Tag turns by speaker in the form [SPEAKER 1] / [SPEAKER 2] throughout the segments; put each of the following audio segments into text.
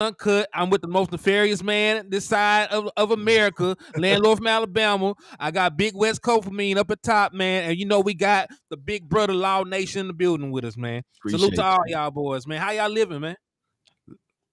[SPEAKER 1] UnCut. I'm with the most nefarious man this side of America, landlord from Alabama. I got Big West Coast for me up at top, man. And you know we got the big brother Law Nation in the building with us, man. Salute to all y'all boys, man. How y'all living, man?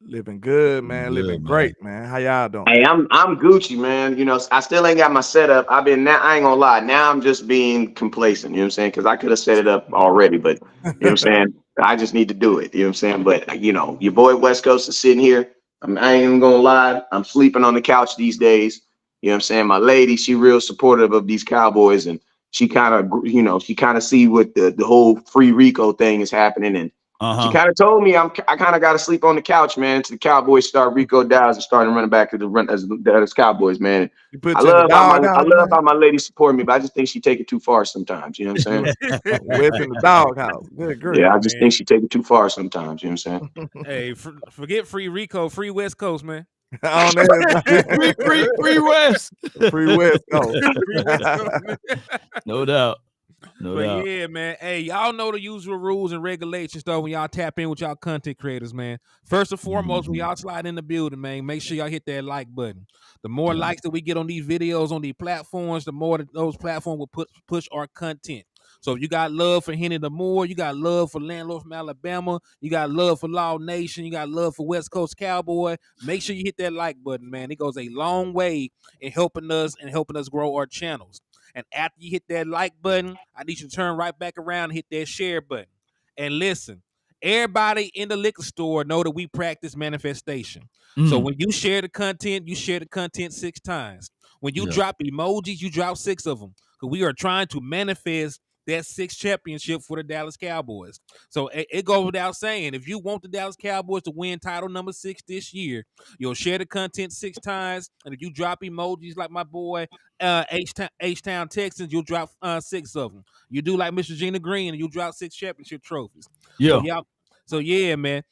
[SPEAKER 2] Living good, man. Living great, man. How y'all doing?
[SPEAKER 3] Hey, I'm Gucci, man. You know, I still ain't got my setup. I ain't gonna lie. Now I'm just being complacent. You know what I'm saying? Because I could have set it up already, but you know what I'm saying. I just need to do it. You know what I'm saying? But you know, your boy West Coast is sitting here. I ain't even gonna lie. I'm sleeping on the couch these days. You know what I'm saying? My lady, she real supportive of these Cowboys, and she kind of see what the whole free Rico thing is happening, and she kind of told me I kind of got to sleep on the couch, man. To the Cowboys start Rico Dowds and starting running back to the run as Cowboys, man. I love how my lady support me, but I just think she take it too far sometimes. You know what I'm saying?
[SPEAKER 2] Whipping the doghouse. Good grief.
[SPEAKER 3] Yeah, I just think she take it too far sometimes. You know what I'm
[SPEAKER 1] saying? Hey, forget free Rico, free West Coast, man.
[SPEAKER 2] free West.
[SPEAKER 4] Free West Coast. No doubt.
[SPEAKER 1] Yeah, man. Hey, y'all know the usual rules and regulations, though, when y'all tap in with y'all content creators, man. First and foremost, when y'all slide in the building, man, make sure y'all hit that like button. The more likes that we get on these videos on these platforms, the more that those platforms will push our content. So if you got love for Henny the Moore, you got love for Landlord from Alabama, you got love for Law Nation, you got love for West Coast Cowboy, make sure you hit that like button, man. It goes a long way in helping us grow our channels. And after you hit that like button, I need you to turn right back around and hit that share button. And listen, everybody in the liquor store know that we practice manifestation. So when you share the content, you share the content 6 times. When you drop emojis, you drop 6 of them. Because we are trying to manifest that 6th championship for the Dallas Cowboys. So it goes without saying, if you want the Dallas Cowboys to win title number 6 this year, you'll share the content 6 times. And if you drop emojis like my boy H-Town Texans, you'll drop 6 of them. You do like Mr. Gina Green, and you'll drop 6 championship trophies.
[SPEAKER 4] Yeah.
[SPEAKER 1] So yeah, man.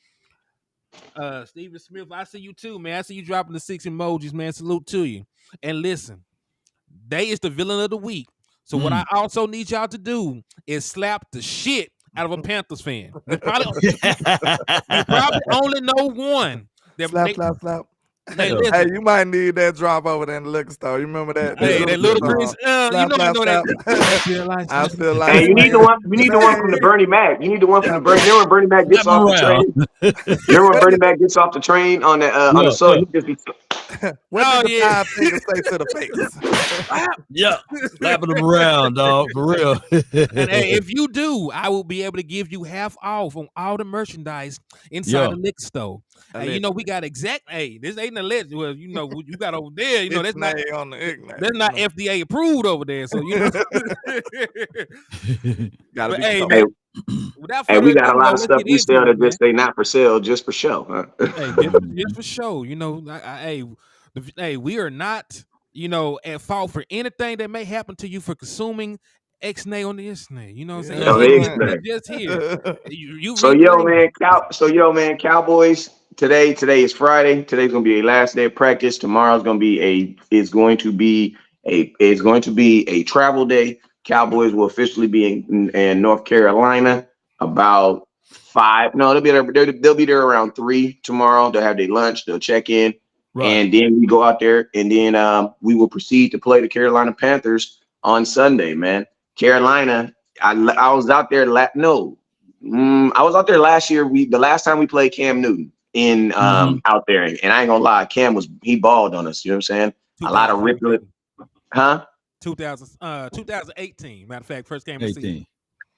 [SPEAKER 1] Steven Smith, I see you too, man. I see you dropping the 6 emojis, man. Salute to you. And listen, they is the villain of the week. So what I also need y'all to do is slap the shit out of a Panthers fan. You probably only know one.
[SPEAKER 2] Slap. Hey, you might need that drop over there in the liquor store. You remember that?
[SPEAKER 1] Hey, that little Chris. I know that.
[SPEAKER 2] I feel like.
[SPEAKER 3] Hey, you need the one. You need the one from the Bernie Mac. You need the one from the Bernie. Remember when Bernie Mac gets off the train? Remember when Bernie Mac gets off the train on the soul? He just be.
[SPEAKER 2] What did the 5 fingers say to the face?
[SPEAKER 4] Yeah, slapping them around, dog, for real.
[SPEAKER 1] And hey, if you do, I will be able to give you half off on all the merchandise inside the liquor store. And you know we got exact. Hey, this ain't a list. Well, you know you got over there. You know that's not
[SPEAKER 2] on the
[SPEAKER 1] that's not FDA approved over there. So you know.
[SPEAKER 2] Gotta be
[SPEAKER 3] hey, man, we got a lot of stuff we sell that just say not for sale, just for show. Huh?
[SPEAKER 1] Hey, just for show. You know, hey, we are not, you know, at fault for anything that may happen to you for consuming X-nay on the X-nay. You know what I'm saying? Just here.
[SPEAKER 3] Man, Cowboys. Today is Friday. Today's gonna be a last day of practice. Tomorrow's gonna be a travel day. Cowboys will officially be in North Carolina about 5. No, they'll be there around 3 tomorrow. They'll have their lunch. They'll check in, and then we go out there, and then we will proceed to play the Carolina Panthers on Sunday. Man, Carolina. I was out there. I was out there last year. The last time we played Cam Newton out there, and I ain't gonna lie, Cam he balled on us. You know what I'm saying? A lot of ripping, huh?
[SPEAKER 1] 2018. Matter of fact, first game of the season.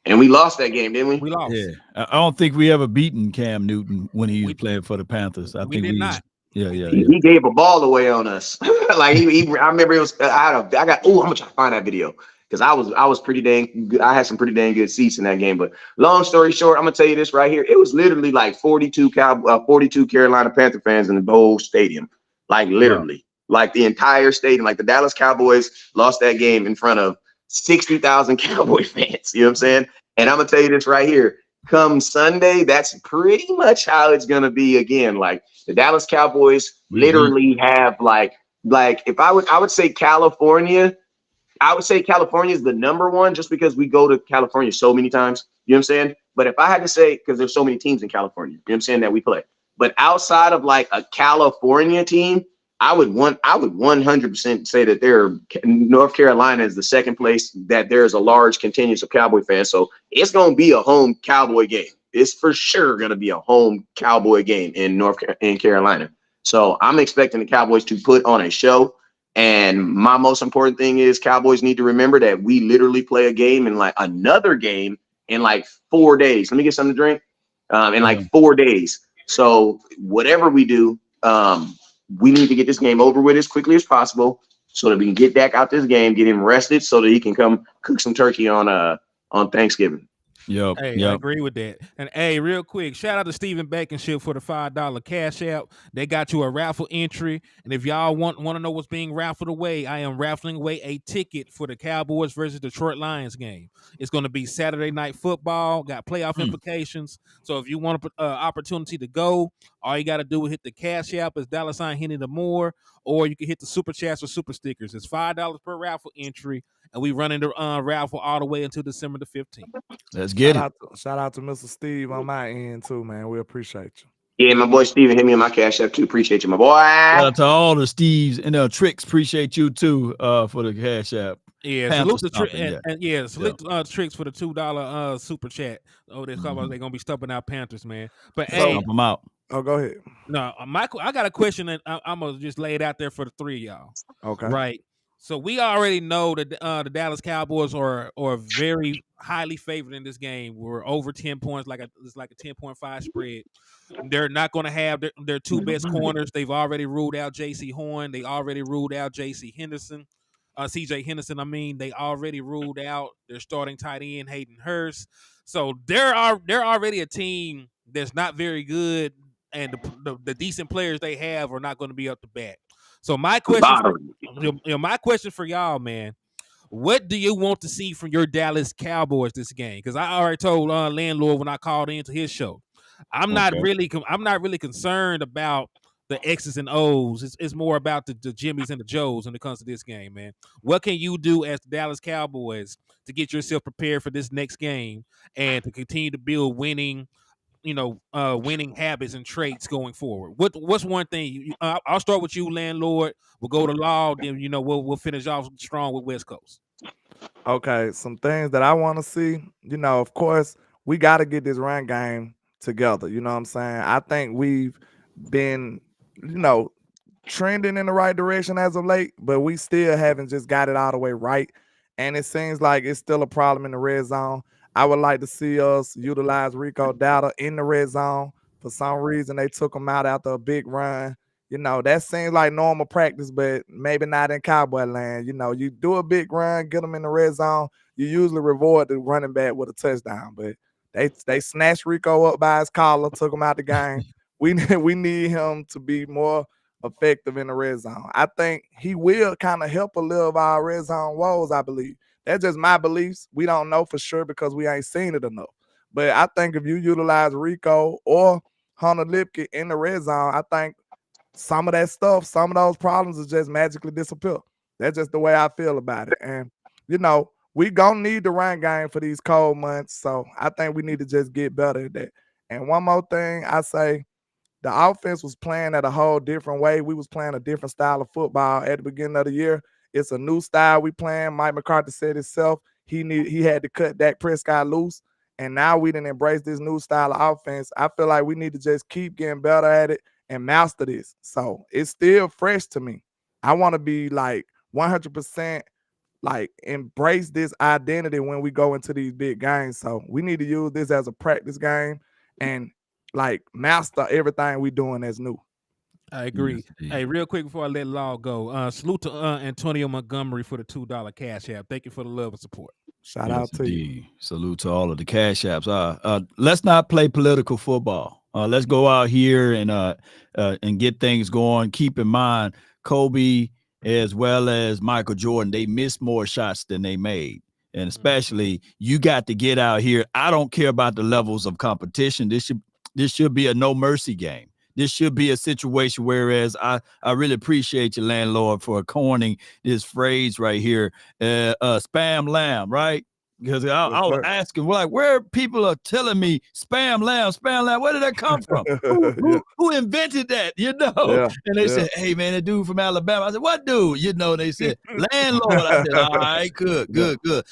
[SPEAKER 3] And we lost that game, didn't we?
[SPEAKER 1] We lost.
[SPEAKER 4] Yeah, I don't think we ever beaten Cam Newton when he was playing for the Panthers. I think we
[SPEAKER 1] did not.
[SPEAKER 4] Yeah.
[SPEAKER 3] He gave a ball away on us. Like I remember it was. I'm gonna try to find that video because I was pretty dang good. I had some pretty dang good seats in that game. But long story short, I'm gonna tell you this right here. It was literally like 42 Carolina Panther fans in the whole stadium. Like literally. Like the entire stadium, like the Dallas Cowboys lost that game in front of 60,000 Cowboy fans. You know what I'm saying? And I'm gonna tell you this right here. Come Sunday, that's pretty much how it's gonna be again. Like the Dallas Cowboys literally have like if I would say California. I would say California is the number one just because we go to California so many times. You know what I'm saying? But if I had to say, because there's so many teams in California, you know what I'm saying, that we play. But outside of like a California team, I would 100% say that North Carolina is the second place that there's a large contingent of Cowboy fans. So it's going to be a home Cowboy game. It's for sure going to be a home Cowboy game in Carolina. So I'm expecting the Cowboys to put on a show. And my most important thing is Cowboys need to remember that we literally play a game in like another game in like 4 days. Let me get something to drink. In like 4 days. So whatever we do, we need to get this game over with as quickly as possible so that we can get Dak out this game, get him rested so that he can come cook some turkey on Thanksgiving.
[SPEAKER 4] Yep.
[SPEAKER 1] Hey, I agree with that. And hey, real quick, shout out to Stephen Backenship for the $5 cash app. They got you a raffle entry. And if y'all want to know what's being raffled away, I am raffling away a ticket for the Cowboys versus Detroit Lions game. It's going to be Saturday Night Football, got playoff implications. So if you want an opportunity to go, all you got to do is hit the cash app is $Henny the More, or you can hit the super chats or super stickers. It's $5 per raffle entry. And we running the raffle all the way until December the 15th.
[SPEAKER 4] Let's get
[SPEAKER 2] Shout out to Mr. Steve on my end too, man. We appreciate you.
[SPEAKER 3] Yeah, my boy Steven hit me on my cash app too. Appreciate you, my boy.
[SPEAKER 4] Shout out to all the Steves and Tricks. Appreciate you too for the cash app.
[SPEAKER 1] Yeah, salute the Tricks for the $2 super chat. Oh, they're gonna be stumping out Panthers, man. But
[SPEAKER 4] stomp them out.
[SPEAKER 2] Oh, go ahead.
[SPEAKER 1] No, Michael, I got a question that I'm gonna just lay it out there for the three of y'all.
[SPEAKER 2] Okay.
[SPEAKER 1] Right. So we already know that the Dallas Cowboys are very highly favored in this game. We're over 10 points, it's like a 10.5 spread. They're not going to have their two best corners. They've already ruled out J.C. Horn. They already ruled out C.J. Henderson. They already ruled out their starting tight end Hayden Hurst. So they're already a team that's not very good, and the decent players they have are not going to be up to bat. So my question for y'all, man, what do you want to see from your Dallas Cowboys this game? Because I already told Landlord when I called into his show, I'm not really concerned about the X's and O's. It's more about the Jimmys and the Joes when it comes to this game, man. What can you do as the Dallas Cowboys to get yourself prepared for this next game and to continue to build winning habits and traits going forward? What's one thing? I'll start with you, Landlord. We'll go to Law, then we'll finish off strong with West Coast.
[SPEAKER 2] Okay, some things that I want to see. Of course, we got to get this run game together. You know what I'm saying? I think we've been, trending in the right direction as of late, but we still haven't just got it all the way right. And it seems like it's still a problem in the red zone. I would like to see us utilize Rico Dowdle in the red zone. For some reason, they took him out after a big run. That seems like normal practice, but maybe not in Cowboy land. You do a big run, get them in the red zone. You usually reward the running back with a touchdown, but they snatched Rico up by his collar, took him out the game. We need him to be more effective in the red zone. I think he will kind of help a little of our red zone woes, I believe. That's just my beliefs. We don't know for sure because we ain't seen it enough. But I think if you utilize Rico or Hunter Lipke in the red zone, I think some of that stuff, some of those problems will just magically disappear. That's just the way I feel about it. And, we going to need the run game for these cold months. So I think we need to just get better at that. And one more thing, I say the offense was playing at a whole different way. We was playing a different style of football at the beginning of the year. It's a new style we playing. Mike McCarthy said himself he had to cut Dak Prescott loose. And now we didn't embrace this new style of offense. I feel like we need to just keep getting better at it and master this. So it's still fresh to me. I want to be like 100% like embrace this identity when we go into these big games. So we need to use this as a practice game and like master everything we doing as new.
[SPEAKER 1] I agree. Yes, hey, real quick before I let Law go, salute to Antonio Montgomery for the $2 cash app. Thank you for the love and support.
[SPEAKER 2] Shout out to you.
[SPEAKER 4] Salute to all of the cash apps. Let's not play political football. Let's go out here and get things going. Keep in mind, Kobe as well as Michael Jordan, they missed more shots than they made. And especially you got to get out here. I don't care about the levels of competition. This should be a no mercy game. This should be a situation, whereas I really appreciate your Landlord for coining this phrase right here, spam lamb, right? Because I was asking, like, where people are telling me spam lamb, where did that come from? Who invented that? You know?
[SPEAKER 2] Yeah,
[SPEAKER 4] And they said, hey, man, a dude from Alabama. I said, what dude? You know, they said, landlord. I said, all right, good.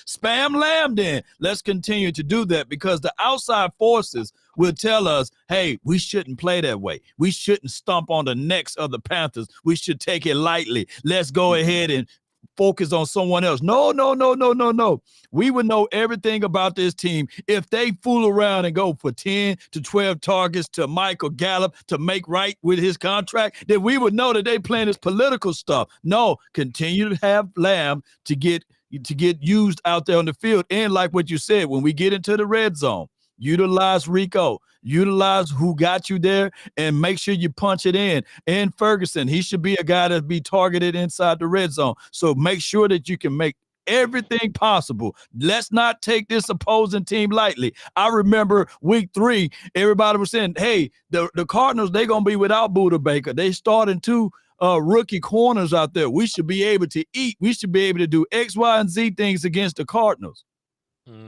[SPEAKER 4] Spam lamb then. Let's continue to do that because the outside forces will tell us, hey, we shouldn't play that way. We shouldn't stomp on the necks of the Panthers. We should take it lightly. Let's go ahead and focus on someone else. No. We would know everything about this team if they fool around and go for 10 to 12 targets to Michael Gallup to make right with his contract, then we would know that they playing this political stuff. No, continue to have Lamb to get used out there on the field. And like what you said, when we get into the red zone, utilize Rico, utilize who got you there, and make sure you punch it in. And Ferguson, he should be a guy that be targeted inside the red zone. So make sure that you can make everything possible. Let's not take this opposing team lightly. I remember week 3, everybody was saying, hey, the Cardinals, they're going to be without Buda Baker. They starting 2 rookie corners out there. We should be able to eat. We should be able to do X, Y, and Z things against the Cardinals.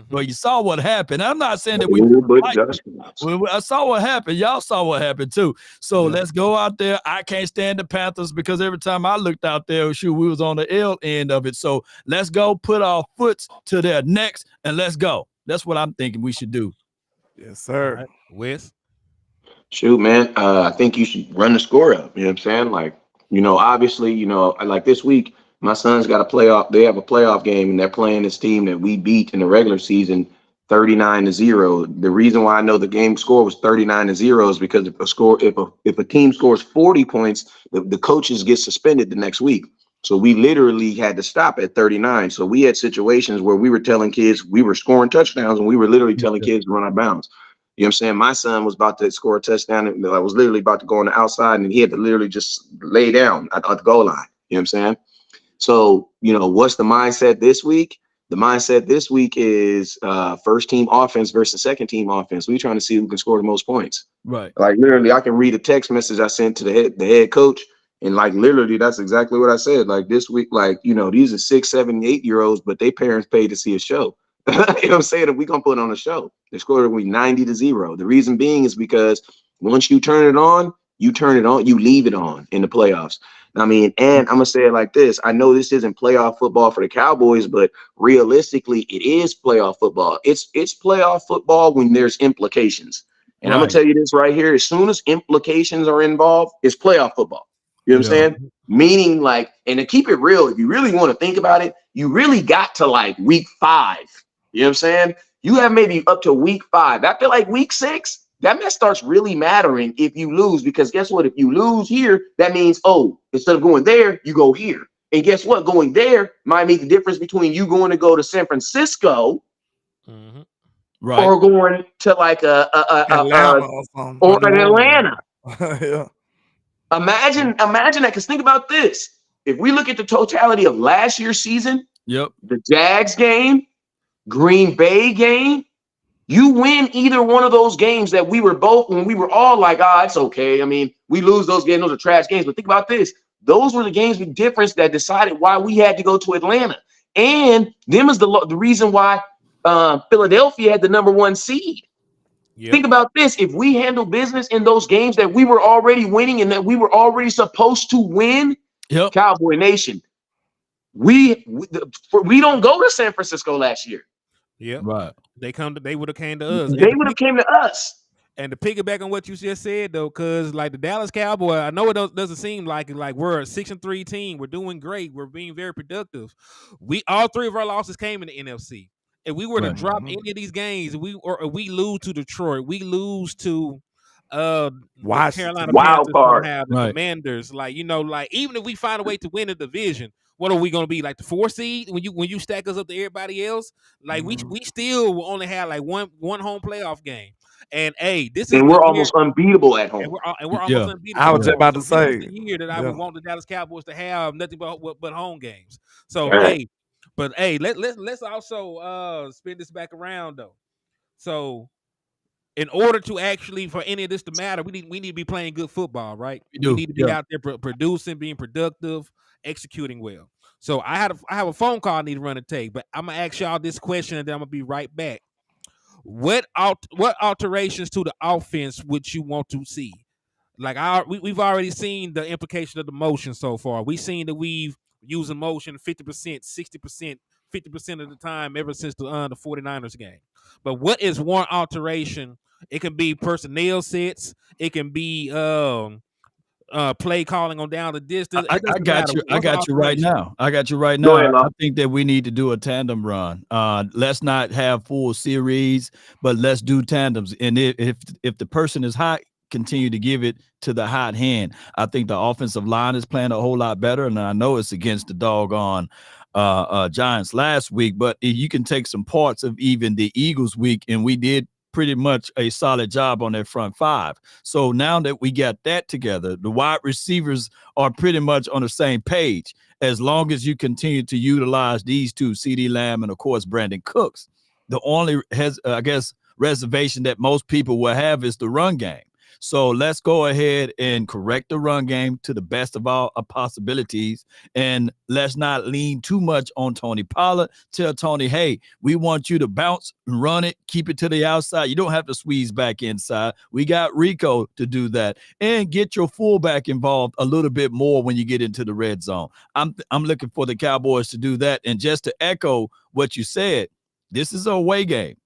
[SPEAKER 4] Well, you saw what happened. I'm not saying that I saw what happened. Y'all saw what happened too. So let's go out there. I can't stand the Panthers because every time I looked out there, we was on the L end of it. So let's go put our foots to their necks and let's go. That's what I'm thinking we should do.
[SPEAKER 2] Yes, sir.
[SPEAKER 1] Right. Wes?
[SPEAKER 3] Shoot, man. I think you should run the score up. You know what I'm saying? Like, obviously, like this week, my son's got a playoff. They have a playoff game, and they're playing this team that we beat in the regular season 39-0. The reason why I know the game score was 39-0 is because if a team scores 40 points, the coaches get suspended the next week. So we literally had to stop at 39. So we had situations where we were telling kids we were scoring touchdowns, and we were literally telling kids to run out of bounds. You know what I'm saying? My son was about to score a touchdown, and I was literally about to go on the outside, and he had to literally just lay down at the goal line. You know what I'm saying? So, what's the mindset this week? The mindset this week is first team offense versus second team offense. We're trying to see who can score the most points.
[SPEAKER 4] Right.
[SPEAKER 3] Like literally, I can read a text message I sent to the head coach, and like literally, that's exactly what I said. Like this week, like these are 6, 7, 8-year-olds, but their parents paid to see a show. You know what I'm saying? If we're gonna put on a show, the score will be 90-0. The reason being is because once you turn it on, you leave it on in the playoffs. I mean, and I'm gonna say it like this. I know this isn't playoff football for the Cowboys, but realistically, it is playoff football. It's playoff football when there's implications. And I'm gonna tell you this right here: as soon as implications are involved, it's playoff football. You know what I'm saying? Meaning, like, and to keep it real, if you really want to think about it, you really got to like week 5. You know what I'm saying? You have maybe up to week 5. After like week 6. That mess starts really mattering if you lose, because guess what? If you lose here, that means, instead of going there, you go here. And guess what? Going there might make the difference between you going to go to San Francisco or going to like
[SPEAKER 2] Atlanta
[SPEAKER 3] or Atlanta.
[SPEAKER 2] Yeah.
[SPEAKER 3] Imagine that, because think about this. If we look at the totality of last year's season, the Jags game, Green Bay game, you win either one of those games that we were all like, it's okay. I mean, we lose those games. Those are trash games. But think about this. Those were the games with difference that decided why we had to go to Atlanta. And them is the reason why Philadelphia had the number 1 seed. Yep. Think about this. If we handle business in those games that we were already winning and that we were already supposed to win, Cowboy Nation, we don't go to San Francisco last year.
[SPEAKER 1] Yeah, right. They would have came to us.
[SPEAKER 3] They would have came to us.
[SPEAKER 1] And to piggyback on what you just said, though, because like the Dallas Cowboys, I know it doesn't seem like it. Like we're a 6-3 team. We're doing great. We're being very productive. All 3 of our losses came in the NFC. If we were to drop any of these games, we lose to Detroit, we lose to Carolina
[SPEAKER 3] Wild card,
[SPEAKER 1] have the Commanders. Like even if we find a way to win a division, what are we going to be, like the 4 seed when you stack us up to everybody else? Like we still will only have like one home playoff game. And
[SPEAKER 3] we're almost unbeatable at home.
[SPEAKER 1] And we're almost unbeatable.
[SPEAKER 2] I was just about to say
[SPEAKER 1] the year that I would want the Dallas Cowboys to have nothing but home games. So let's also spin this back around though. So in order to actually for any of this to matter, we need to be playing good football, right? We need to be out there producing, being productive, executing well. So I have a phone call I need to run and take, but I'm gonna ask y'all this question and then I'm gonna be right back. What alterations to the offense would you want to see? Like we've already seen the implication of the motion so far. We've seen that we've used motion 50%, 60%, 50% of the time ever since the 49ers game. But what is one alteration? It can be personnel sets. It can be play calling on down the distance.
[SPEAKER 4] I got you. I got you right now.
[SPEAKER 3] Go ahead,
[SPEAKER 4] I think that we need to do a tandem run. Let's not have full series, but let's do tandems. And if the person is hot, continue to give it to the hot hand. I think the offensive line is playing a whole lot better, and I know it's against the doggone Giants last week, but you can take some parts of even the Eagles week, and we did pretty much a solid job on their front five. So now that we got that together, the wide receivers are pretty much on the same page. As long as you continue to utilize these two, CeeDee Lamb and of course Brandon Cooks, the only reservation that most people will have is the run game. So let's go ahead and correct the run game to the best of our possibilities. And let's not lean too much on Tony Pollard. Tell Tony, hey, we want you to bounce and run it, keep it to the outside. You don't have to squeeze back inside. We got Rico to do that. And get your fullback involved a little bit more when you get into the red zone. I'm looking for the Cowboys to do that. And just to echo what you said, this is a away game.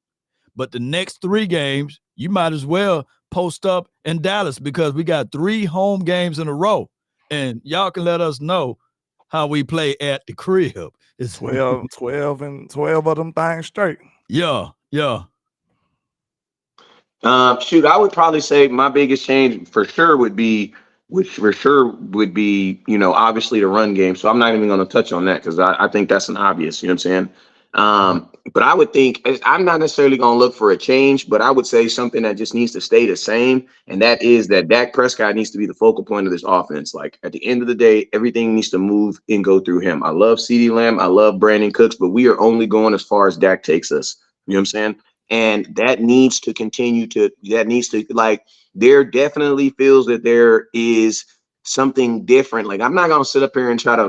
[SPEAKER 4] But the next 3 games, you might as well post up in Dallas because we got 3 home games in a row. And y'all can let us know how we play at the crib. It's
[SPEAKER 2] 12 of them things straight.
[SPEAKER 4] Yeah.
[SPEAKER 3] Shoot, I would probably say my biggest change for sure would be, obviously the run game. So I'm not even going to touch on that because I think that's an obvious, you know what I'm saying? But I would think I'm not necessarily going to look for a change, but I would say something that just needs to stay the same. And that is that Dak Prescott needs to be the focal point of this offense. Like at the end of the day, everything needs to move and go through him. I love CeeDee Lamb. I love Brandon Cooks, but we are only going as far as Dak takes us. You know what I'm saying? And that needs to continue there definitely feels that there is something different. Like I'm not gonna sit up here and try to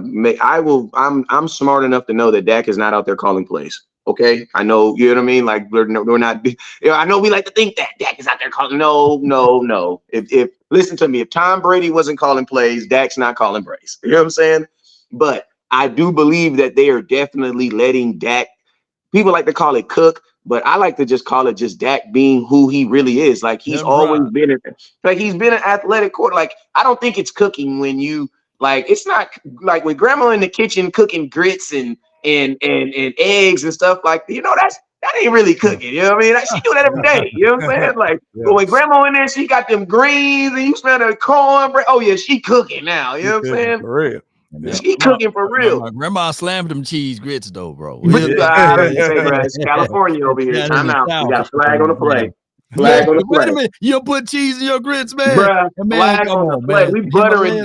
[SPEAKER 3] I'm smart enough to know that Dak is not out there calling plays. Okay. I know, you know what I mean? Like we're not, I know we like to think that Dak is out there calling. No. If listen to me, if Tom Brady wasn't calling plays, Dak's not calling plays. You know what I'm saying? But I do believe that they are definitely letting Dak, people like to call it cook, but I like to just call it just Dak being who he really is. Like he's always been he's been an athletic quarter. Like I don't think it's cooking when you it's not like when grandma in the kitchen cooking grits and eggs and stuff like that ain't really cooking. You know what I mean? Like, she do that every day. You know what I'm saying? Like but when grandma in there, she got them greens and you smell the cornbread. Oh yeah, she cooking now. You know what I'm saying?
[SPEAKER 2] For real.
[SPEAKER 3] She cooking for real.
[SPEAKER 4] My grandma slammed them cheese grits though, bro.
[SPEAKER 3] I don't say, bro, it's California over here. Time out. We got a flag on the play. Flag on the play.
[SPEAKER 4] Wait a minute. You don't put cheese in your grits, man.
[SPEAKER 3] Bruh,
[SPEAKER 4] Man,
[SPEAKER 3] flag on the play. We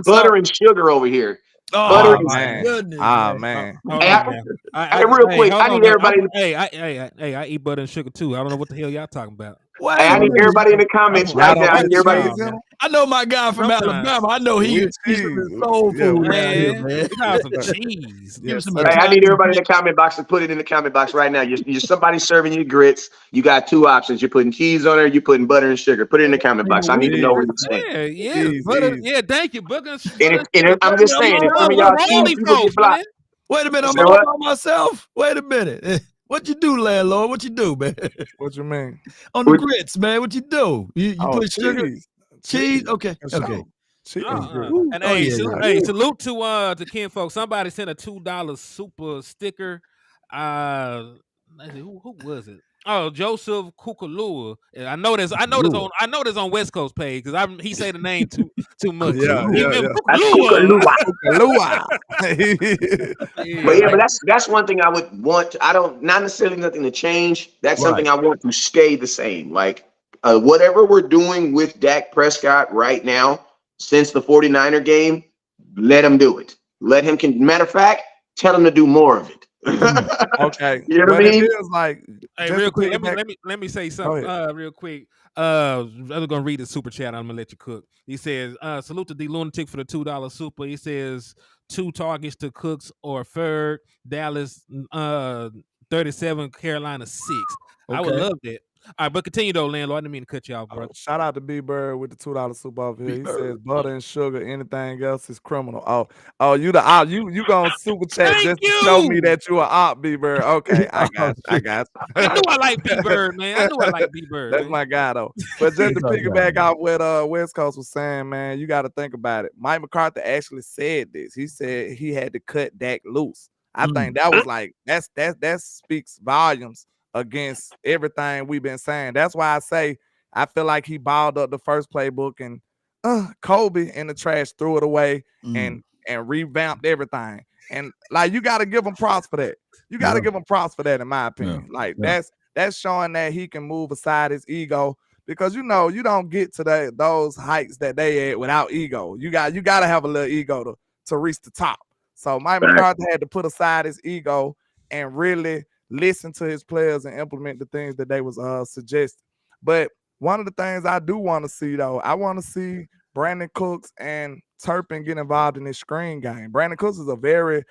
[SPEAKER 3] butter and sugar over here.
[SPEAKER 4] Oh, my goodness.
[SPEAKER 2] Man.
[SPEAKER 3] Real quick, I need everybody.
[SPEAKER 1] I eat butter and sugar too. I don't know what the hell y'all talking about.
[SPEAKER 3] I need everybody in the comments right now.
[SPEAKER 4] I know my guy from Alabama. I know he's soul food, man.
[SPEAKER 1] Some cheese.
[SPEAKER 3] I need everybody in the comment box to put it in the comment box right now. You're somebody serving you grits. You got 2 options. You're putting cheese on there. You're putting butter and sugar. Put it in the comment box. I need to know what you're saying.
[SPEAKER 1] Yeah, thank you, butter and sugar.
[SPEAKER 3] And I'm just saying, if some of y'all cheese people get blocked.
[SPEAKER 4] Wait a minute, I'm all by myself. Wait a minute. What you do, landlord? What you do, man?
[SPEAKER 2] What you mean?
[SPEAKER 4] On the grits, man. What you do? You put sugar, cheese. Okay.
[SPEAKER 2] Cheese.
[SPEAKER 1] And salute to Ken folks. Somebody sent a $2 super sticker. Who was it? Oh, Joseph Kukalua. I know there's on West Coast page because he say the name too much.
[SPEAKER 2] Yeah.
[SPEAKER 3] But that's one thing I would want. Not necessarily nothing to change. That's something I want to stay the same. Like whatever we're doing with Dak Prescott right now since the 49er game, let him do it. Let him matter of fact, tell him to do more of it.
[SPEAKER 2] Okay.
[SPEAKER 3] You know what I mean?
[SPEAKER 2] It feels like,
[SPEAKER 1] real quick, let me say something real quick. I'm gonna read the super chat. I'm gonna let you cook. He says, salute to D Lunatic for the $2 super. He says 2 targets to Cooks or Ferg. Dallas 37, Carolina 6. I would
[SPEAKER 2] Okay.
[SPEAKER 1] love that. All right, but continue though, landlord. I didn't mean to cut you off, bro.
[SPEAKER 2] Shout out to B Bird with the $2 super over here. He
[SPEAKER 4] B-Bird.
[SPEAKER 2] says butter and sugar, anything else is criminal. Oh, you the op. You gonna super chat
[SPEAKER 1] Thank
[SPEAKER 2] just to show me
[SPEAKER 1] you.
[SPEAKER 2] that you a op, B Bird. Okay, I got
[SPEAKER 1] I knew I like B Bird, man. I knew I like B Bird.
[SPEAKER 2] That's my guy though. But just to piggyback off what West Coast was saying, man, you got to think about it. Mike McCarthy actually said this. He said he had to cut Dak loose. I think that was like that speaks volumes against everything we've been saying. That's why I say I feel like he balled up the first playbook and Kobe in the trash threw it away and revamped everything. And like you got to give him props for that. You got to give him props for that, in my opinion. Like that's showing that he can move aside his ego, because you don't get to those heights that they at without ego. You got to have a little ego to reach the top. So Mike McCarthy had to put aside his ego and really listen to his players and implement the things that they was suggesting. But one of the things I do want to see, though, I want to see Brandon Cooks and Turpin get involved in this screen game. Brandon Cooks is a very,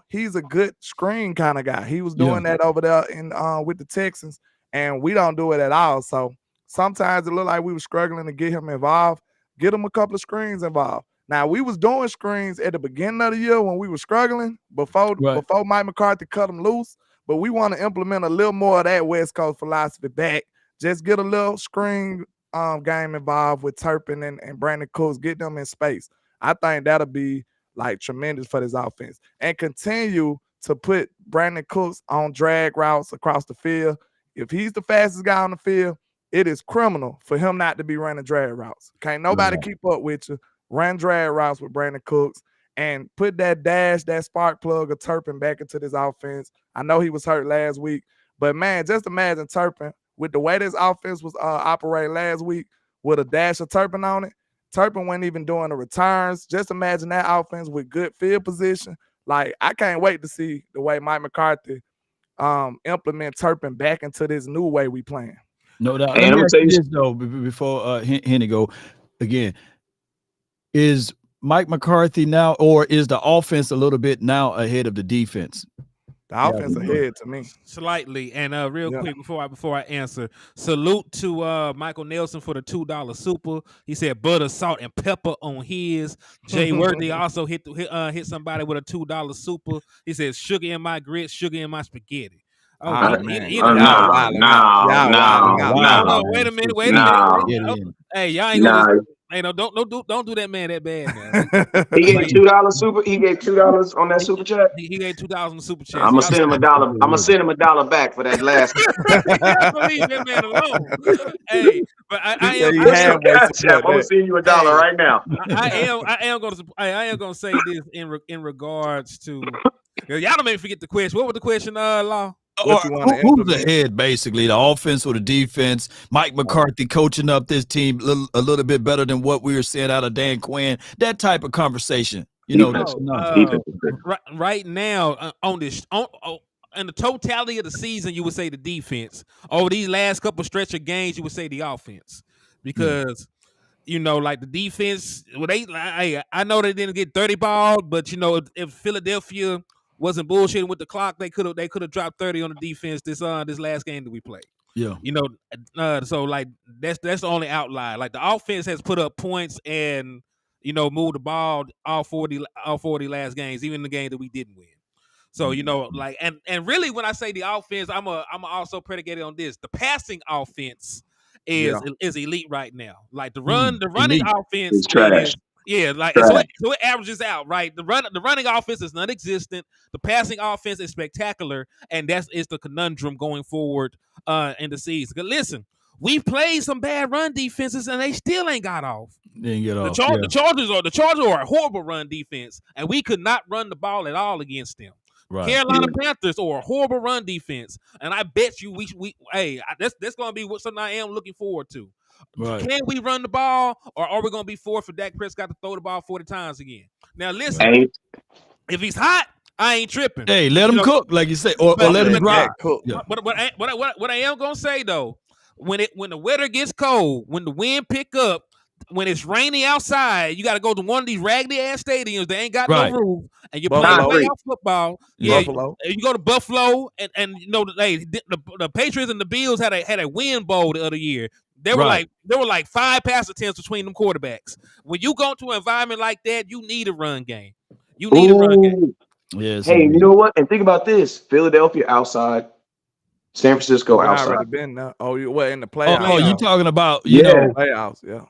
[SPEAKER 2] he's a good screen kind of guy. He was doing that over there in with the Texans, and we don't do it at all. So sometimes it looked like we were struggling to get him involved. Get him a couple of screens involved. Now, we was doing screens at the beginning of the year when we were struggling before Mike McCarthy cut them loose, but we want to implement a little more of that West Coast philosophy back. Just get a little screen game involved with Turpin and Brandon Cooks, get them in space. I think that'll be like tremendous for this offense. And continue to put Brandon Cooks on drag routes across the field. If he's the fastest guy on the field, it is criminal for him not to be running drag routes. Can't nobody keep up with you. Run drag routes with Brandon Cooks and put that dash, that spark plug of Turpin back into this offense. I know he was hurt last week, but man, just imagine Turpin with the way this offense was operating last week with a dash of Turpin on it. Turpin wasn't even doing the returns. Just imagine that offense with good field position. Like, I can't wait to see the way Mike McCarthy implement Turpin back into this new way we playing.
[SPEAKER 4] No doubt. Let me ask you this, though, before Henny go again. Is Mike McCarthy now, or is the offense a little bit now ahead of the defense?
[SPEAKER 2] The offense ahead to me.
[SPEAKER 1] Slightly. And real quick before I answer, salute to Michael Nelson for the $2 super. He said butter, salt, and pepper on his. Jay Worthy also hit somebody with a $2 super. He says sugar in my grits, sugar in my spaghetti.
[SPEAKER 3] No.
[SPEAKER 1] Wait a minute. Hey, y'all ain't gonna. Hey, no, don't do that man that bad, man.
[SPEAKER 3] He gave $2 super. He gave $2 on that super chat.
[SPEAKER 1] He gave $2 on the super chat.
[SPEAKER 3] I'm gonna send him $1. I'm gonna send him $1 back for that last.
[SPEAKER 1] Leave that man alone. Hey, but I am.
[SPEAKER 3] I'm gonna send you $1 right now.
[SPEAKER 1] I am gonna say this in regards to. Y'all don't make me forget the question. What was the question, Law?
[SPEAKER 4] Who's ahead, basically, the offense or the defense? Mike McCarthy coaching up this team a little bit better than what we were seeing out of Dan Quinn. That type of conversation,
[SPEAKER 1] right now on in the totality of the season, you would say the defense. Over these last couple stretch of games, you would say the offense, because like the defense. Well, I know they didn't get 30 balls, but if Philadelphia wasn't bullshitting with the clock, they could have dropped 30 on the defense this last game that we played.
[SPEAKER 4] Yeah.
[SPEAKER 1] So like that's the only outlier. Like the offense has put up points and moved the ball all 40 last games, even the game that we didn't win. So like and really when I say the offense, I'm also predicated on this. The passing offense is elite right now. Like the running offense is trash. So it averages out, right? The running offense is non-existent. The passing offense is spectacular, and it's the conundrum going forward in the season. Because listen, we've played some bad run defenses, and they still ain't got off. The Chargers are a horrible run defense, and we could not run the ball at all against them. Right. Carolina Panthers are a horrible run defense, and I bet you that's going to be something I am looking forward to. Right. Can we run the ball, or are we going to be forced for Dak Prescott to throw the ball 40 times again? Now, listen, if he's hot, I ain't tripping.
[SPEAKER 4] Hey, let him cook, like you say, or let him dry.
[SPEAKER 1] Yeah. But what I am going to say, though, when the weather gets cold, when the wind pick up, when it's rainy outside, you got to go to one of these raggedy ass stadiums that ain't got
[SPEAKER 4] Right.
[SPEAKER 1] no roof, and you're
[SPEAKER 2] Buffalo.
[SPEAKER 1] playing playoff football. Yeah,
[SPEAKER 2] Buffalo.
[SPEAKER 1] you go to Buffalo, and you know, the Patriots and the Bills had a win bowl the other year. There were like 5 pass attempts between them quarterbacks. When you go to an environment like that, you need a run game. You need a run game.
[SPEAKER 4] Yes.
[SPEAKER 3] Hey, you know what? And think about this: Philadelphia outside, San Francisco
[SPEAKER 2] We
[SPEAKER 3] outside.
[SPEAKER 2] already been there. Oh, you what in the playoffs?
[SPEAKER 4] Oh, you talking about
[SPEAKER 2] playoffs? Yeah.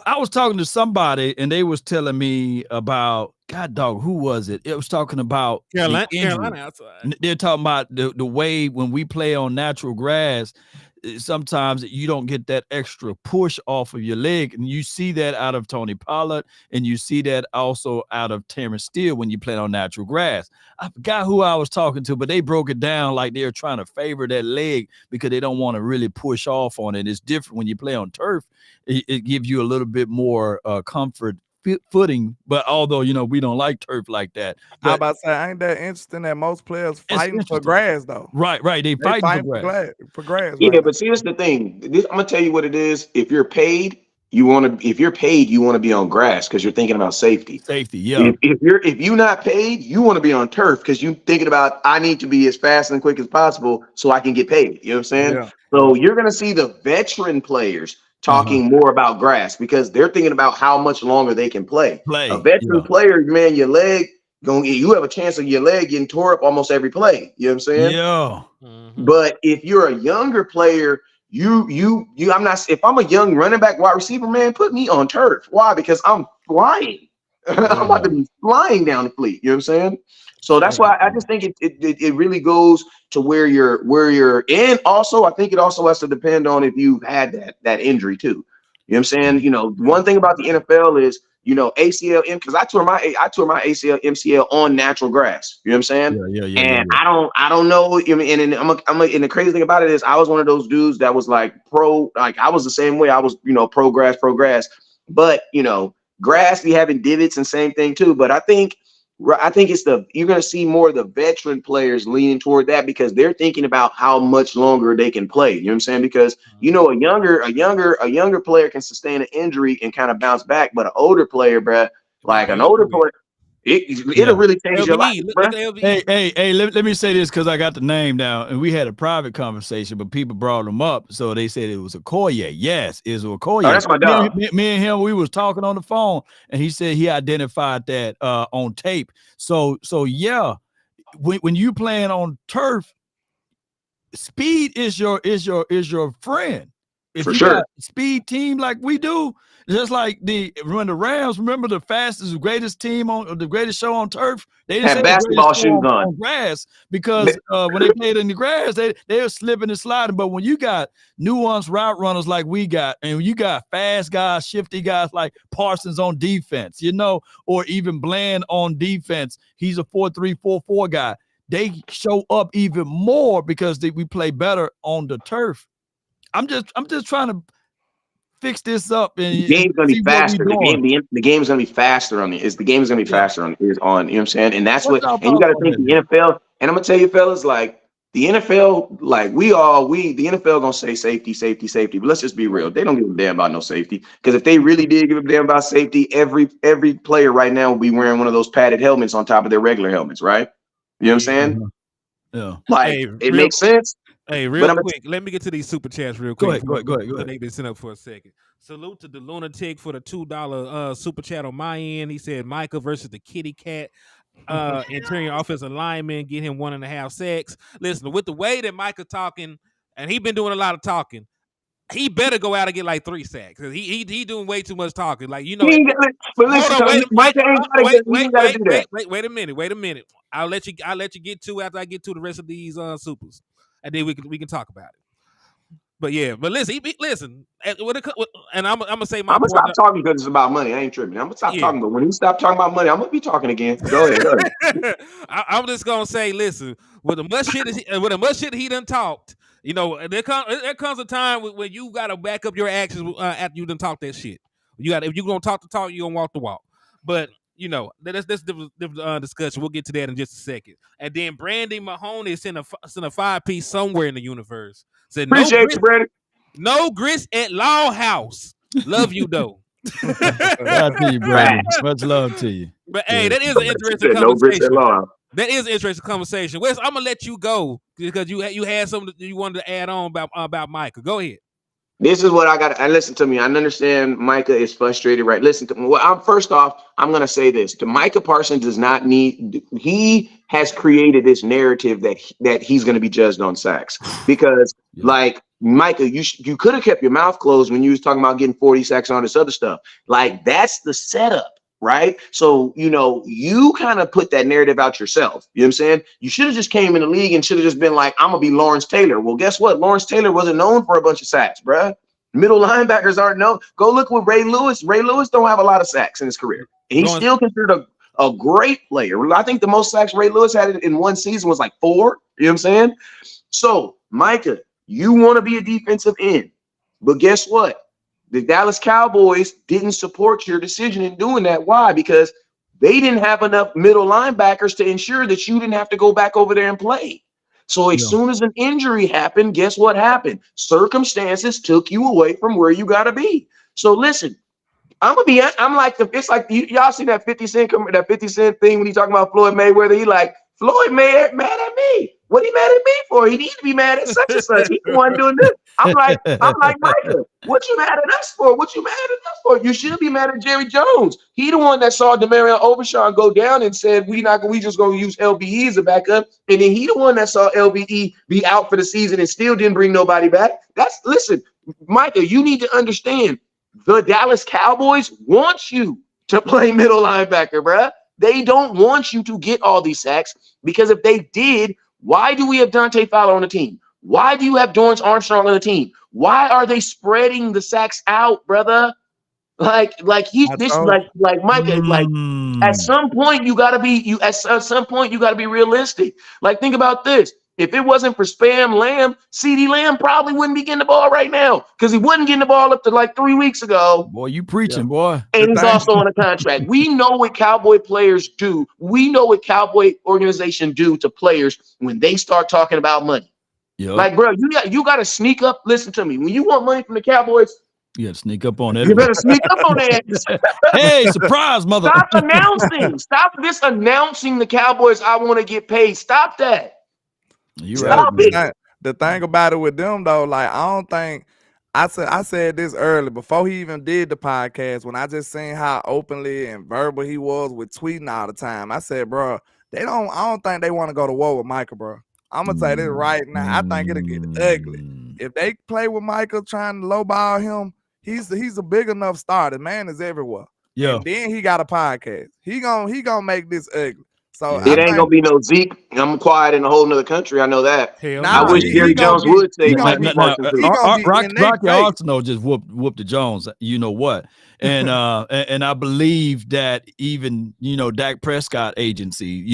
[SPEAKER 4] I was talking to somebody and they was telling me about God dog, who was it? It was talking about
[SPEAKER 1] Carolina outside.
[SPEAKER 4] They're talking about the way when we play on natural grass, sometimes you don't get that extra push off of your leg. And you see that out of Tony Pollard, and you see that also out of Terrence Steele when you play on natural grass. I forgot who I was talking to, but they broke it down like they're trying to favor that leg because they don't want to really push off on it. It's different when you play on turf. It gives you a little bit more comfort footing, but although we don't like turf like that. But
[SPEAKER 2] I about to say, ain't that interesting that most players fighting for grass though?
[SPEAKER 4] Right. They fighting
[SPEAKER 2] for grass.
[SPEAKER 3] Yeah,
[SPEAKER 2] right
[SPEAKER 3] but see, that's the thing. I'm gonna tell you what it is. If you're paid, you want to be on grass because you're thinking about safety.
[SPEAKER 4] Safety, yeah.
[SPEAKER 3] If you're not paid, you want to be on turf because you're thinking about I need to be as fast and quick as possible so I can get paid. You know what I'm saying?
[SPEAKER 2] Yeah.
[SPEAKER 3] So you're gonna see the veteran players talking more about grass because they're thinking about how much longer they can play. A veteran player, man, your leg you have a chance of your leg getting tore up almost every play. You know what I'm saying?
[SPEAKER 4] Yeah.
[SPEAKER 3] But if you're a younger player, if I'm a young running back, wide receiver, man, put me on turf. Why? Because I'm flying. I'm about to be flying down the fleet. You know what I'm saying? So that's why I just think it really goes to where you're and also I think it also has to depend on if you've had that injury too. You know what I'm saying? One thing about the NFL is ACL because I tore my ACL MCL on natural grass. You know what I'm saying?
[SPEAKER 4] Yeah.
[SPEAKER 3] And I don't know. I mean, and the crazy thing about it is I was one of those dudes that was like I was the same way. I was pro grass, but grass be having divots and same thing too. But I think you're going to see more of the veteran players leaning toward that because they're thinking about how much longer they can play. You know what I'm saying? Because a younger player can sustain an injury and kind of bounce back, but an older player, bruh, like an older player, it'll really change your life, bruh.
[SPEAKER 4] Hey, let me say this because I got the name down and we had a private conversation, but people brought him up, so they said it was Okoye. Yes, it was Okoye.
[SPEAKER 3] Oh, that's my dog.
[SPEAKER 4] Me and him, we was talking on the phone, and he said he identified that on tape. So yeah, when you playing on turf, speed is your friend. If
[SPEAKER 3] For
[SPEAKER 4] you
[SPEAKER 3] sure.
[SPEAKER 4] got a speed team like we do, just like when the Rams, remember the fastest, greatest team on the greatest show on turf, they didn't
[SPEAKER 3] have basketball shoes on
[SPEAKER 4] grass because when they played in the grass, they were slipping and sliding. But when you got nuanced route runners like we got, and you got fast guys, shifty guys like Parsons on defense, or even Bland on defense, he's a 4-3, 4-4 guy. They show up even more because we play better on the turf. I'm just trying to fix this up. And
[SPEAKER 3] the game's gonna be faster. The game's gonna be faster on the game is gonna be faster on you know what I'm saying? And that's what and you gotta think the NFL, and I'm gonna tell you fellas, like the NFL, like the NFL gonna say safety, but let's just be real. They don't give a damn about no safety. Because if they really did give a damn about safety, every player right now will be wearing one of those padded helmets on top of their regular helmets, right? You know what I'm saying?
[SPEAKER 4] Yeah.
[SPEAKER 3] Like it makes sense.
[SPEAKER 1] Hey, real quick, let me get to these super chats real quick.
[SPEAKER 4] Go ahead.
[SPEAKER 1] They've been sent up for a second. Salute to the Lunatic for the $2 super chat on my end. He said Micah versus the Kitty Cat. Interior offensive lineman, get him 1.5 sacks. Listen, with the way that Micah talking, and he been doing a lot of talking, he better go out and get like 3 sacks because he doing way too much talking. Like
[SPEAKER 3] Wait
[SPEAKER 1] a minute. I'll let you get to after I get to the rest of these supers, and then we can talk about it. But yeah, but listen, and I'm gonna say
[SPEAKER 3] I'm gonna stop talking because it's about money. I ain't tripping. I'm gonna stop talking, but when he stop talking about money, I'm gonna be talking again. Go ahead.
[SPEAKER 1] I'm just gonna say, listen, with the much shit he done talked, there comes a time when you gotta back up your actions after you done talk that shit. If you gonna talk the talk, you gonna walk the walk. But that's different discussion. We'll get to that in just a second. And then Brandy Mahoney sent a 5-piece somewhere in the universe. Said
[SPEAKER 3] appreciate you, Brandon.
[SPEAKER 1] No grits at Law House. Love you though.
[SPEAKER 4] Shout out to you, Brandon. Much love to you.
[SPEAKER 1] But hey, that is an interesting
[SPEAKER 3] Said no bricks at
[SPEAKER 1] conversation.
[SPEAKER 3] law.
[SPEAKER 1] That is an interesting conversation. Wes, I'm gonna let you go because you had something you wanted to add on about Micah. Go ahead.
[SPEAKER 3] This is what I got. And listen to me. I understand Micah is frustrated, right? Listen to me. Well, first off, I'm going to say this. Micah Parsons does not need. He has created this narrative that he's going to be judged on sacks because, like Micah, you could have kept your mouth closed when you was talking about getting 40 sacks on this other stuff. Like that's the setup. Right. So, you kind of put that narrative out yourself. You know what I'm saying? You should have just came in the league and should have just been like, I'm going to be Lawrence Taylor. Well, guess what? Lawrence Taylor wasn't known for a bunch of sacks, bruh. Middle linebackers aren't known. Go look with Ray Lewis. Ray Lewis don't have a lot of sacks in his career. And he's still considered a great player. I think the most sacks Ray Lewis had in one season was like 4. You know what I'm saying? So, Micah, you want to be a defensive end. But guess what? The Dallas Cowboys didn't support your decision in doing that. Why? Because they didn't have enough middle linebackers to ensure that you didn't have to go back over there and play. So as soon as an injury happened, guess what happened? Circumstances took you away from where you got to be. So listen, I'm like, it's like y'all see that 50 Cent thing when he talking about Floyd Mayweather. He like, Floyd mad at me. What he mad at me for? He needs to be mad at such and such. He the one doing this. I'm like, Micah, what you mad at us for? What you mad at us for? You should be mad at Jerry Jones. He the one that saw Demarion Overshawn go down and said we just gonna use LBE as a backup. And then he the one that saw LBE be out for the season and still didn't bring nobody back. Listen, Micah, you need to understand the Dallas Cowboys want you to play middle linebacker, bruh. They don't want you to get all these sacks because if they did, why do we have Dante Fowler on the team? Why do you have Dorrance Armstrong on the team? Why are they spreading the sacks out, brother? Like Micah, at some point you gotta be realistic. Like, think about this. If it wasn't for Spam Lamb, CeeDee Lamb probably wouldn't be getting the ball right now because he wasn't getting the ball up to like 3 weeks ago.
[SPEAKER 4] Boy, you preaching, boy.
[SPEAKER 3] And he's also on a contract. We know what Cowboy players do. We know what Cowboy organization do to players when they start talking about money. Yep. Like, bro, you got to sneak up. Listen to me. When you want money from the Cowboys,
[SPEAKER 4] you got to sneak up on it.
[SPEAKER 3] You better sneak up on that.
[SPEAKER 4] Hey, surprise, mother.
[SPEAKER 3] Stop announcing. Stop this announcing the Cowboys. I want to get paid. Stop that.
[SPEAKER 2] Stop it. The thing about it with them, though, like, I don't think I said this early before he even did the podcast when I just seen how openly and verbal he was with tweeting all the time. I said, bro, I don't think they want to go to war with Micah, bro. I'm gonna say this right now. I think it'll get ugly if they play with Micah trying to lowball him. He's a big enough star. The man is everywhere. Yeah. And then he got a podcast. He gonna make this ugly. So
[SPEAKER 3] it ain't gonna be no Zeke. I'm quiet in a whole nother country. I know that.
[SPEAKER 1] I
[SPEAKER 3] wish Jerry Jones would say
[SPEAKER 4] Rocky Arsenal just whooped the Jones. You know what? And and I believe that even Dak Prescott agency,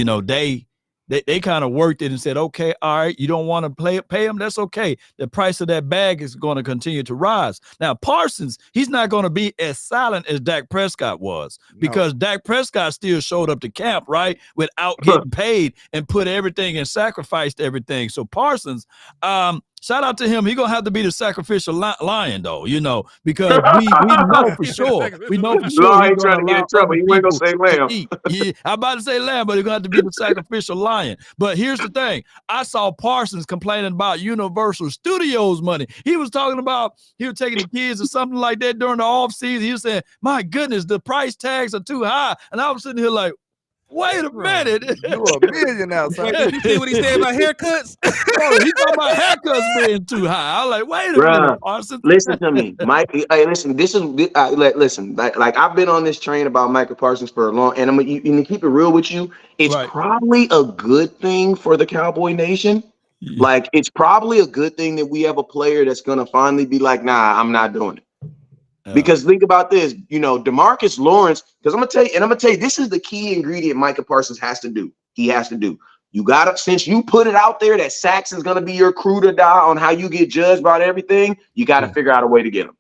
[SPEAKER 4] they kind of worked it and said, okay, all right, you don't want to pay him. That's okay. The price of that bag is going to continue to rise. Now, Parsons, he's not going to be as silent as Dak Prescott was because Dak Prescott still showed up to camp, right, without getting paid and put everything and sacrificed everything. So Parsons, shout out to him. He's going to have to be the sacrificial lion, though, because we know for sure. We know for sure.
[SPEAKER 3] He's trying to get in trouble. He ain't going to say lamb.
[SPEAKER 4] Yeah, I'm about to say lamb, but he's going to have to be the sacrificial lion. But here's the thing. I saw Parsons complaining about Universal Studios money. He was talking about he was taking the kids or something like that during the off season. He was saying, my goodness, the price tags are too high. And I was sitting here like, wait a minute.
[SPEAKER 2] You a millionaire, son.
[SPEAKER 1] Did you see what he said about haircuts?
[SPEAKER 4] Oh, he talking about haircuts being too high. I was like, wait a minute, Parsons.
[SPEAKER 3] Listen to me, Mike. Hey, listen, listen. Like I've been on this train about Micah Parsons for a long, and I'm gonna keep it real with you. It's probably a good thing for the Cowboy Nation. Yeah. Like, it's probably a good thing that we have a player that's gonna finally be like, nah, I'm not doing it. Because think about this, DeMarcus Lawrence, because I'm gonna tell you, this is the key ingredient Micah Parsons has to do. He has to do. You gotta, since you put it out there that sacks is gonna be your crew to die on how you get judged about everything, you gotta figure out a way to get him.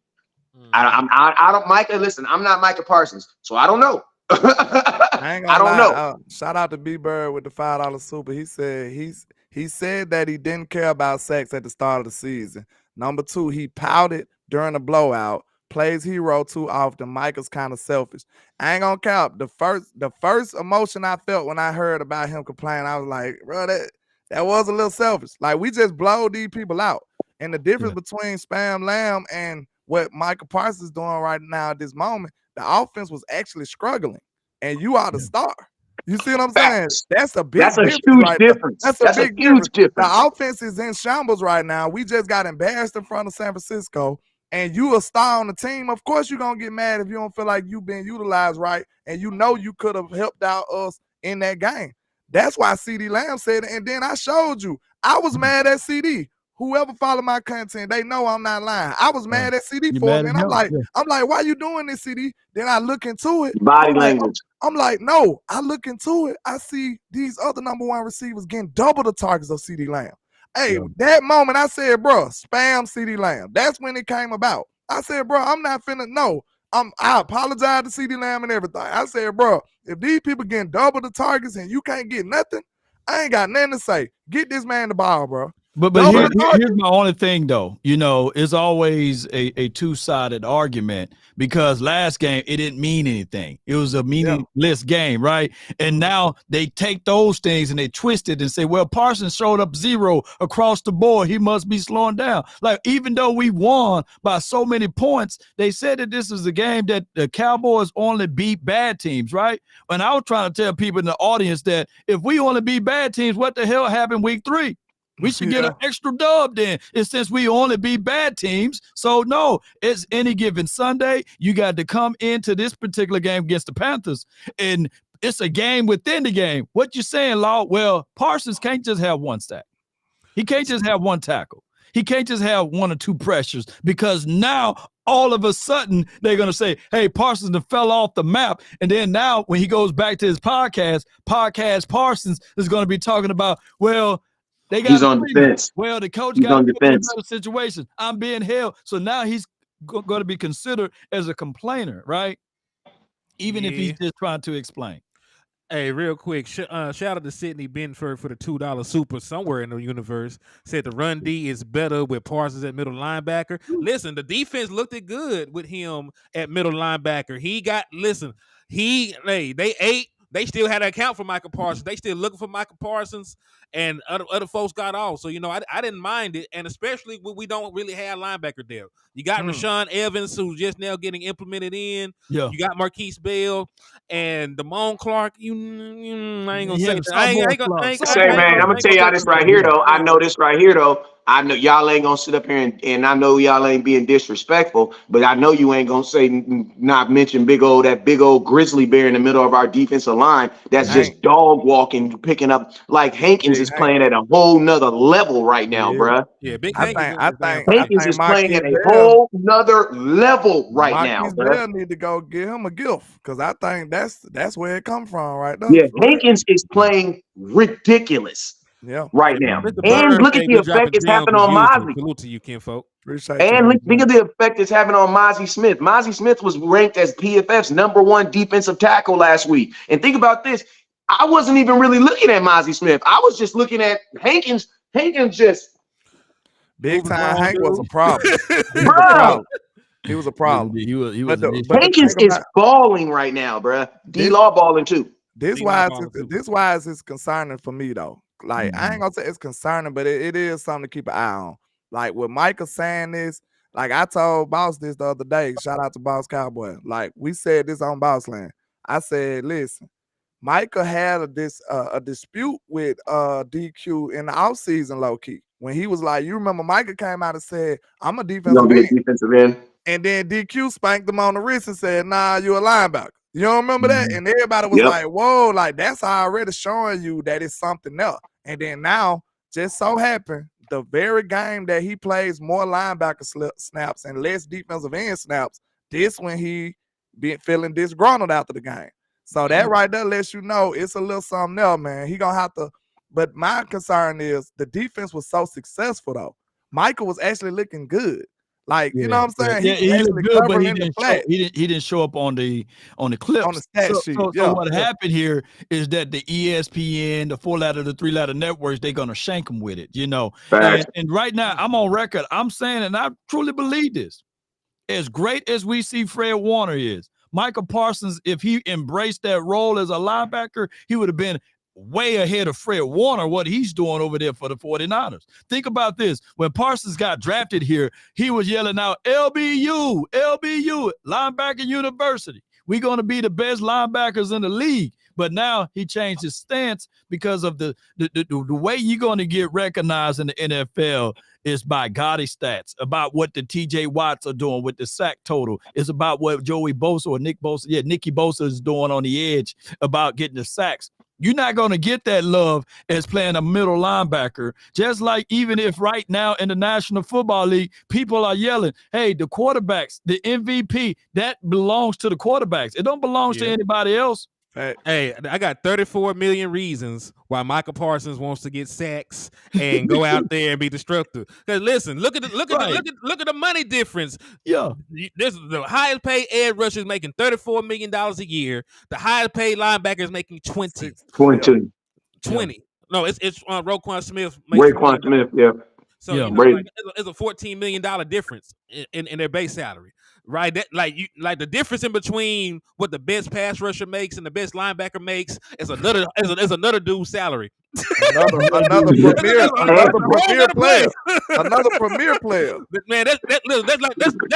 [SPEAKER 3] I don't, Micah. Listen, I'm not Micah Parsons, so I don't know. I don't know.
[SPEAKER 2] Shout out to B Bird with the $5 super. He said that he didn't care about sacks at the start of the season. Number 2, he pouted during the blowout. plays hero too often. Micah's kind of selfish. I ain't gonna cap. The first emotion I felt when I heard about him complaining, I was like, bro, that was a little selfish. Like, we just blow these people out. And the difference between Spam Lamb and what Micah Parsons is doing right now at this moment, the offense was actually struggling. And you are the star. You see what I'm saying?
[SPEAKER 3] Facts.
[SPEAKER 2] That's a big
[SPEAKER 3] That's a
[SPEAKER 2] difference
[SPEAKER 3] huge
[SPEAKER 2] right there.
[SPEAKER 3] difference.
[SPEAKER 2] That's a big
[SPEAKER 3] huge difference.
[SPEAKER 2] The offense is in shambles right now. We just got embarrassed in front of San Francisco, and you a star on the team. Of course, you're going to get mad if you don't feel like you've been utilized right, and you know you could have helped out us in that game. That's why CeeDee Lamb said it, and then I showed you. I was mad at CD. Whoever follow my content, they know I'm not lying. I was mad at CD for it, and I'm like, why you doing this, CD? Then I look into it.
[SPEAKER 3] Body language.
[SPEAKER 2] I'm like, no. I look into it. I see these other number one receivers getting double the targets of CeeDee Lamb. Hey, that moment I said, bro, spam CeeDee Lamb. That's when it came about. I said, bro, I'm not finna. No, I apologize to CeeDee Lamb and everything. I said, bro, if these people getting double the targets and you can't get nothing, I ain't got nothing to say. Get this man the ball, bro.
[SPEAKER 4] But here's my only thing, though. You know, it's always a two-sided argument, because last game it didn't mean anything. It was a meaningless game, right? And now they take those things and they twist it and say, well, Parsons showed up 0 across the board. He must be slowing down. Like, even though we won by so many points, they said that this is a game that the Cowboys only beat bad teams, right? And I was trying to tell people in the audience that if we only beat bad teams, what the hell happened week 3? We should get an extra dub then. And since we only beat bad teams, so no, it's any given Sunday. You got to come into this particular game against the Panthers, and it's a game within the game. What you saying, Law? Well, Parsons can't just have one sack. He can't just have one tackle. He can't just have 1 or 2 pressures, because now all of a sudden they're going to say, hey, Parsons fell off the map. And then now when he goes back to his podcast Parsons is going to be talking about, well, he's
[SPEAKER 3] on defense.
[SPEAKER 4] Well, the coach got in a better situation. I'm being held. So now he's going to be considered as a complainer, right? Even if he's just trying to explain.
[SPEAKER 1] Hey, real quick, shout out to Sidney Benford for the $2 super somewhere in the universe. Said the run D is better with Parsons at middle linebacker. Listen, the defense looked good with him at middle linebacker. They ate. They still had to account for Micah Parsons. They still looking for Micah Parsons, and other folks got off. So, I didn't mind it, and especially when we don't really have linebacker there. You got Rashawn Evans, who's just now getting implemented in.
[SPEAKER 4] Yeah.
[SPEAKER 1] You got Marquise Bell and Damone Clark. I ain't gonna say
[SPEAKER 3] Say, man, I'm gonna tell y'all this right here, though. I know this right here, though. I know y'all ain't gonna sit up here and I know y'all ain't being disrespectful, but I know you ain't gonna say not mention that big old grizzly bear in the middle of our defensive line that's just dog walking, picking up. Like, Hankins is playing at a whole nother level right now, bruh.
[SPEAKER 1] Yeah, big
[SPEAKER 3] Hankins is playing at a whole nother level right now.
[SPEAKER 2] Marquise Bell need to go give him a gift, because I think that's where it come from right now.
[SPEAKER 3] Yeah, Hankins is playing ridiculous. Right now. And look at the effect it's having on Mozzie.
[SPEAKER 1] Salute to you, kinfolk.
[SPEAKER 3] And look at the effect it's having on Mozzie Smith. Mozzie Smith was ranked as PFF's #1 defensive tackle last week. And think about this. I wasn't even really looking at Mozzie Smith. I was just looking at Hankins. Hankins just
[SPEAKER 2] big time. Hank was a problem. He was a problem.
[SPEAKER 4] He was
[SPEAKER 3] Hankins is balling right now, bro. D-Law balling too.
[SPEAKER 2] This why it's concerning for me, though. Like, I ain't gonna say it's concerning, but it is something to keep an eye on. Like, with Micah saying this, like, I told Boss this the other day. Shout out to Boss Cowboy. Like, we said this on Boss Land. I said, listen, Micah had a dispute with DQ in the offseason, low key. When he was like, you remember Micah came out and said, I'm a defensive end. And then DQ spanked him on the wrist and said, nah, you're a linebacker. You don't remember that? And everybody was like, whoa, like, that's already showing you that it's something else. And then now, just so happened, the very game that he plays more linebacker snaps and less defensive end snaps, this when he been feeling disgruntled after the game. So that right there lets you know it's a little something else, man. He gonna have to, but my concern is the defense was so successful, though. Micah was actually looking good. Like, you know what I'm saying?
[SPEAKER 4] He looked good, but he didn't show up on the clips.
[SPEAKER 2] On the stat sheet.
[SPEAKER 4] So what happened here is that the ESPN, the 4-letter, the 3-letter networks, they're gonna shank him with it, And right now I'm on record. I'm saying, and I truly believe this. as great as we see Fred Warner is, Micah Parsons, if he embraced that role as a linebacker, he would have been way ahead of Fred Warner, what he's doing over there for the 49ers. Think about this. When Parsons got drafted here, he was yelling out, LBU, LBU, linebacker university. We're going to be the best linebackers in the league. But now he changed his stance because of the way you're going to get recognized in the NFL is by gaudy stats, about what the TJ Watts are doing with the sack total. It's about what Joey Bosa or Nicky Bosa is doing on the edge about getting the sacks. You're not going to get that love as playing a middle linebacker. Just like even if right now in the National Football League, people are yelling, hey, the quarterbacks, the MVP, that belongs to the quarterbacks. It don't belong to anybody else.
[SPEAKER 1] Hey, I got 34 million reasons why Micah Parsons wants to get sacks and go out there and be destructive. Because listen, look at the money difference.
[SPEAKER 4] Yeah,
[SPEAKER 1] this is the highest paid edge rusher is making $34 million a year. The highest paid linebacker is making 20.
[SPEAKER 3] 22.
[SPEAKER 1] 20. No, it's Roquan Smith.
[SPEAKER 3] Raekwon Smith, yeah.
[SPEAKER 1] So
[SPEAKER 4] Yeah.
[SPEAKER 1] you know, like, it's a $14 million difference in their base salary, right? That like the difference in between what the best pass rusher makes and the best linebacker makes is another dude's salary.
[SPEAKER 2] Another premier player.
[SPEAKER 1] Man, that's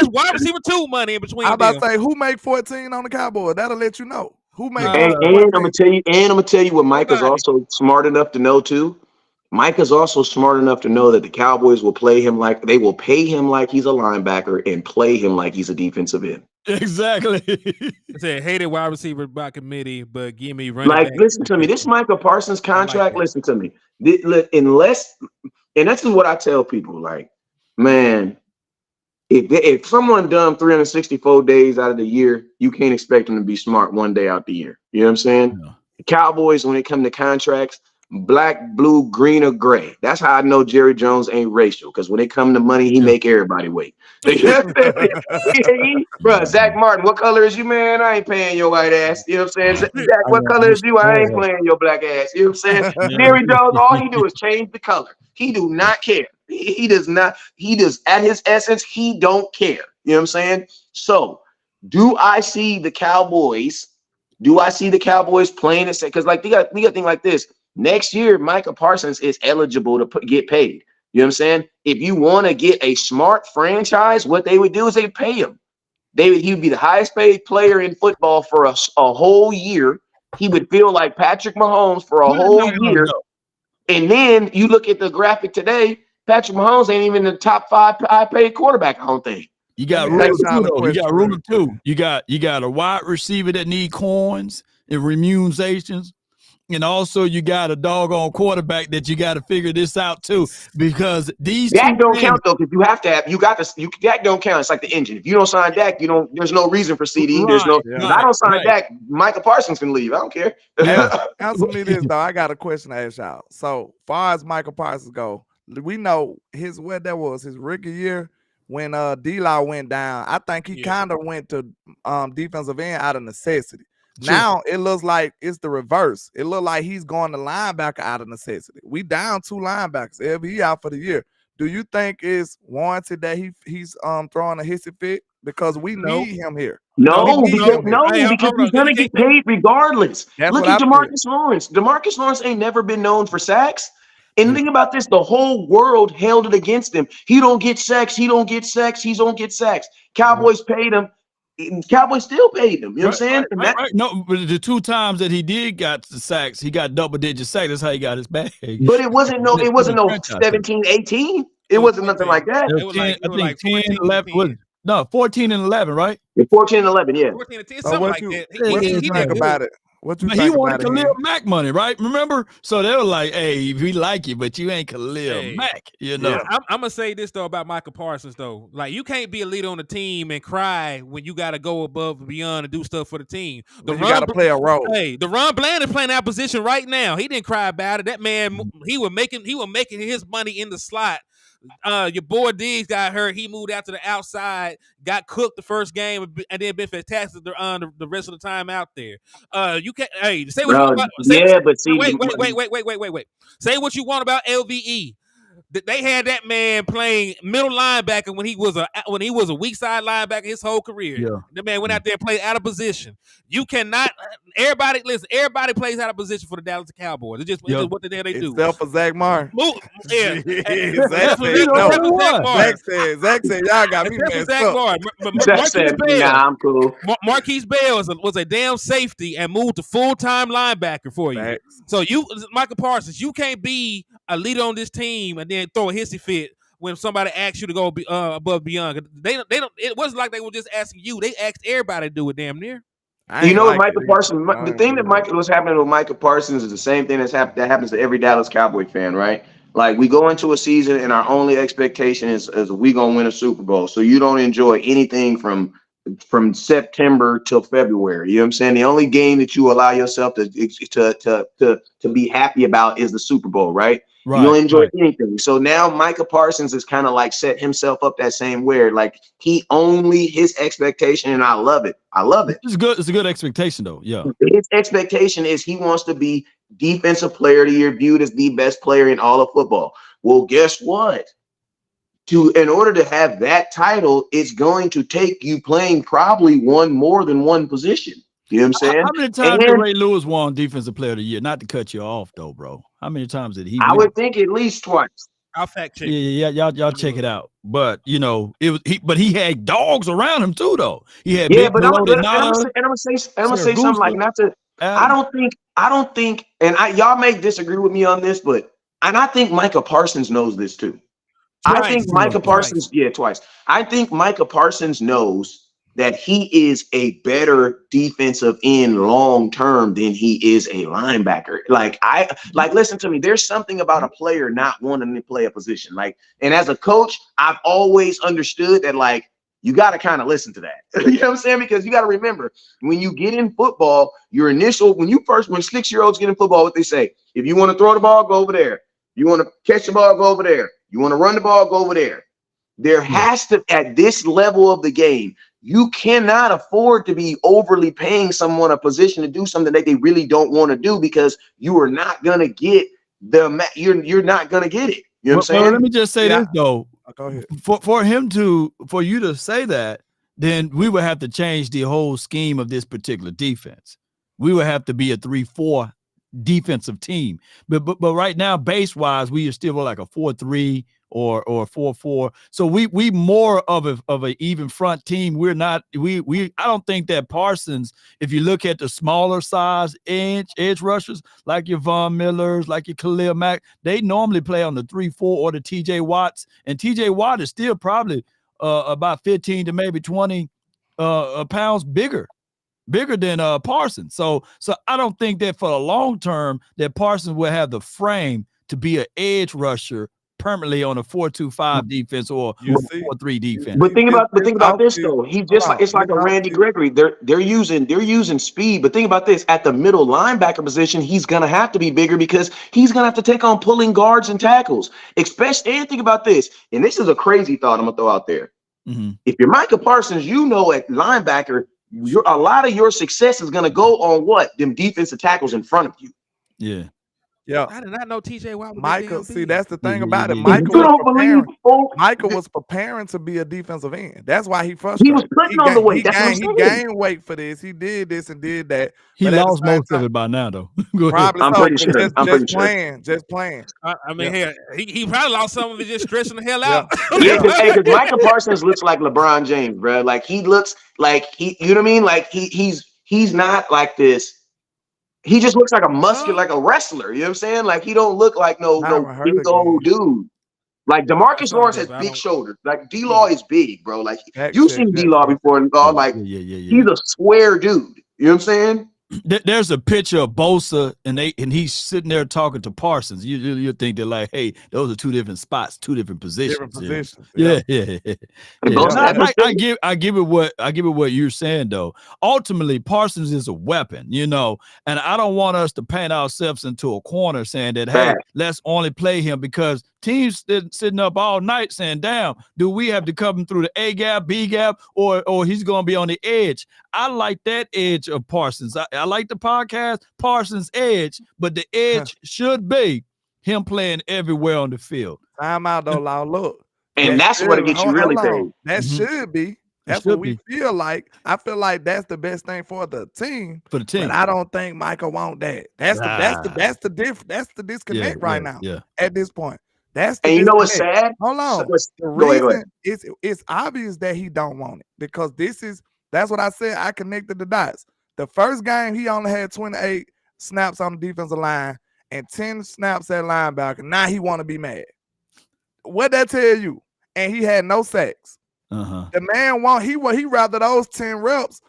[SPEAKER 1] wide receiver 2 money in between.
[SPEAKER 2] I'm about to say, who make 14 on the Cowboys? That'll let you know who make.
[SPEAKER 3] And I'm gonna tell you what Micah's also smart enough to know too. Micah's also smart enough to know that the Cowboys will play him like they will pay him like he's a linebacker and play him like he's a defensive end.
[SPEAKER 4] Exactly.
[SPEAKER 1] I said hated wide receiver by committee, but give me running.
[SPEAKER 3] Like, listen to me. This Micah Parsons contract. Listen to me. Unless, and this is what I tell people. Like, man, if someone done 364 days out of the year, you can't expect them to be smart one day out the year. You know what I'm saying?
[SPEAKER 4] Yeah.
[SPEAKER 3] The Cowboys, when it comes to contracts, black, blue, green, or gray. That's how I know Jerry Jones ain't racial. Because when it come to money, he make everybody wait. Bro, Zach Martin, what color is you, man? I ain't paying your white ass. You know what I'm saying? Zach, what color is you? I ain't playing your black ass. You know what I'm saying? Jerry Jones, all he do is change the color. He do not care. He does not. He does, at his essence, he don't care. You know what I'm saying? So, do I see the Cowboys? Do I see the Cowboys playing it? Because like we got to think like this. Next year, Micah Parsons is eligible to get paid. You know what I'm saying? If you want to get a smart franchise, what they would do is they pay him. He would be the highest paid player in football for a whole year. He would feel like Patrick Mahomes for a whole year. And then you look at the graphic today, Patrick Mahomes ain't even the top 5 high paid quarterback, I don't think.
[SPEAKER 4] You got room too. You got a wide receiver that need coins and remunizations. And also, you got a doggone quarterback that you got to figure this out too, because
[SPEAKER 3] Dak don't count though, because Dak don't count. It's like the engine. If you don't sign Dak, there's no reason for CD. There's no. If I don't sign Dak, Micah Parsons can leave. I don't care.
[SPEAKER 2] Answer me this though. I got a question to ask y'all. So far as Micah Parsons go, we know his rookie year when D-Law went down. I think he kind of went to defensive end out of necessity. Sure. Now it looks like it's the reverse. It looks like he's going to linebacker out of necessity. We down 2 linebackers. LB out for the year. Do you think it's warranted that he's throwing a hissy fit? Because we need him here.
[SPEAKER 3] No, because he's gonna get paid regardless. Look at DeMarcus Lawrence. DeMarcus Lawrence ain't never been known for sacks. And think about this: the whole world held it against him. He don't get sacks. He don't get sacks. He don't get sacks. Cowboys paid him. Cowboys still paid him. You know what I'm saying?
[SPEAKER 4] Right. No, but the 2 times that he did got the sacks, he got double-digit sacks. That's how he got his bag.
[SPEAKER 3] But it wasn't no 17, 18. It wasn't nothing like that.
[SPEAKER 4] It was 10, I think 10, 11. No, 14 and 11, right?
[SPEAKER 3] 14 and 11, yeah.
[SPEAKER 1] 14 and 10, something like that.
[SPEAKER 2] What you think about it? What you think
[SPEAKER 4] he
[SPEAKER 2] about
[SPEAKER 4] wanted
[SPEAKER 2] it?
[SPEAKER 4] Khalil Mack money, right? Remember? So they were like, hey, we like you, but you ain't Khalil Mack, you know.
[SPEAKER 1] Yeah. I'm going to say this, though, about Micah Parsons, though. Like, you can't be a leader on the team and cry when you got to go above and beyond and do stuff for the team.
[SPEAKER 2] You got to play a role.
[SPEAKER 1] Hey, DeRon Bland is playing that position right now. He didn't cry about it. That man, he was making his money in the slot. Your boy Diggs got hurt. He moved out to the outside, got cooked the first game, and then been fantastic the rest of the time out there. You can't. Hey, say what you want about. Wait. Say what you want about LVE. They had that man playing middle linebacker when he was a weak side linebacker his whole career.
[SPEAKER 4] Yeah.
[SPEAKER 1] The man went out there and played out of position. You cannot. Everybody plays out of position for the Dallas Cowboys. It's just what the hell they do.
[SPEAKER 2] Except for Zach Martin.
[SPEAKER 1] Yeah.
[SPEAKER 2] Zach said no. Zach said y'all got me messed up.
[SPEAKER 1] Marquise Bell,
[SPEAKER 3] I'm cool.
[SPEAKER 1] Marquise Bell was a damn safety and moved to full-time linebacker for you.
[SPEAKER 2] Facts.
[SPEAKER 1] So Micah Parsons, you can't be a leader on this team and then throw a hissy fit when somebody asks you to go above beyond. They don't. It wasn't like they were just asking you. They asked everybody to do it. Damn near.
[SPEAKER 3] You know what, Micah Parsons? The thing that was happening with Micah Parsons is the same thing that happens to every Dallas Cowboy fan, right? Like we go into a season and our only expectation is we gonna win a Super Bowl. So you don't enjoy anything from September till February. You know what I'm saying? The only game that you allow yourself to be happy about is the Super Bowl, right? You don't enjoy anything. So now Micah Parsons is kind of like set himself up that same way. Like his expectation, and I love it.
[SPEAKER 4] It's good. It's a good expectation though. Yeah.
[SPEAKER 3] His expectation is he wants to be defensive player of the year, viewed as the best player in all of football. Well, guess what? In order to have that title, it's going to take you playing probably more than one position. You know what I'm saying?
[SPEAKER 4] How many times did Ray Lewis won Defensive Player of the Year? Not to cut you off, though, bro. How many times did he?
[SPEAKER 3] I would think at least twice.
[SPEAKER 1] I'll fact check.
[SPEAKER 4] Yeah. Y'all check it out. But you know, but he had dogs around him too, though. He had I'm gonna
[SPEAKER 3] say something like not to. I don't think, and y'all may disagree with me on this, but I think Micah Parsons knows this too. I think Micah Parsons knows that he is a better defensive end long term than he is a linebacker. Listen to me. There's something about a player not wanting to play a position. And as a coach, I've always understood that you got to kind of listen to that. You know what I'm saying? Because you got to remember, when you get in football, when 6-year-olds get in football, what they say, if you want to throw the ball, go over there. You want to catch the ball, go over there. You want to run the ball, go over there. There has to, at this level of the game, you cannot afford to be overly paying someone a position to do something that they really don't want to do, because you are not going to get you're not going to get it. You know what I'm saying?
[SPEAKER 4] Let me just say this though.
[SPEAKER 2] Go ahead.
[SPEAKER 4] For you to say that, then we would have to change the whole scheme of this particular defense. We would have to be a 3-4 defensive team. But right now, base wise, we are still like a 4-3 or 4-4. So we more of a even front team. We're not I don't think that Parsons, if you look at the smaller size edge rushers like your Von Millers, like your Khalil Mack, they normally play on the 3-4 or the TJ Watts, and TJ Watt is still probably about 15 to maybe 20 pounds bigger than Parsons. So I don't think that for the long term that Parsons will have the frame to be an edge rusher permanently on a 4-2-5 defense or 4-3 defense.
[SPEAKER 3] But think about this though. He just it's like a Randy Gregory. They're using speed. But think about this: at the middle linebacker position, he's gonna have to be bigger because he's gonna have to take on pulling guards and tackles. Especially, and think about this. And this is a crazy thought I'm gonna throw out there. Mm-hmm. If you're Micah Parsons, at linebacker, a lot of your success is gonna go on them defensive tackles in front of you.
[SPEAKER 4] Yeah.
[SPEAKER 2] Yeah,
[SPEAKER 1] I did not know TJ Watt was
[SPEAKER 2] Micah. See, that's the thing about it.
[SPEAKER 3] Micah
[SPEAKER 2] was preparing to be a defensive end. That's why he frustrated.
[SPEAKER 3] He was putting on the weight.
[SPEAKER 2] He gained weight for this. He did this and did that.
[SPEAKER 4] He lost most of it by now, though.
[SPEAKER 2] Probably.
[SPEAKER 3] I'm pretty sure.
[SPEAKER 2] Just playing.
[SPEAKER 1] I mean, he probably lost some of it just stretching the hell out.
[SPEAKER 3] Because Micah Parsons looks like LeBron James, bro. Like he looks like you know what I mean? Like he's not like this. He just looks like a muscular, like a wrestler. You know what I'm saying? Like he don't look like no big old dude. Like DeMarcus Lawrence has big shoulders. Like D-Law is big, bro. Like you've seen D-Law before, and he's a square dude. You know what I'm saying?
[SPEAKER 4] There's a picture of Bosa and he's sitting there talking to Parsons. You think they're like, hey, those are two different spots, two different positions. Yeah. I give it what you're saying though. Ultimately, Parsons is a weapon, and I don't want us to paint ourselves into a corner saying that, hey, let's only play him, because teams sitting up all night saying, damn, do we have to come through the A gap, B gap, or he's going to be on the edge? I like that edge of Parsons. I like the podcast Parsons Edge, but the edge should be him playing everywhere on the field.
[SPEAKER 2] Time out though, Law. Look.
[SPEAKER 3] And that's what'll get you really paid.
[SPEAKER 2] That
[SPEAKER 4] Mhm.
[SPEAKER 2] should be. That's
[SPEAKER 4] should
[SPEAKER 2] what we feel like. I feel like that's the best thing for the team.
[SPEAKER 4] For the team.
[SPEAKER 2] But I don't think Micah want that. That's the disconnect right now.
[SPEAKER 4] Yeah.
[SPEAKER 2] At this point. That's the
[SPEAKER 3] And you know what's
[SPEAKER 2] disconnect.
[SPEAKER 3] sad?
[SPEAKER 2] Hold on. The
[SPEAKER 3] Go ahead.
[SPEAKER 2] reason it's obvious that he don't want it because that's what I said. I connected the dots. The first game he only had 28 snaps on the defensive line and 10 snaps at linebacker. Now he want to be mad. What that tell you? And he had no sacks. The man he rather those 10 reps.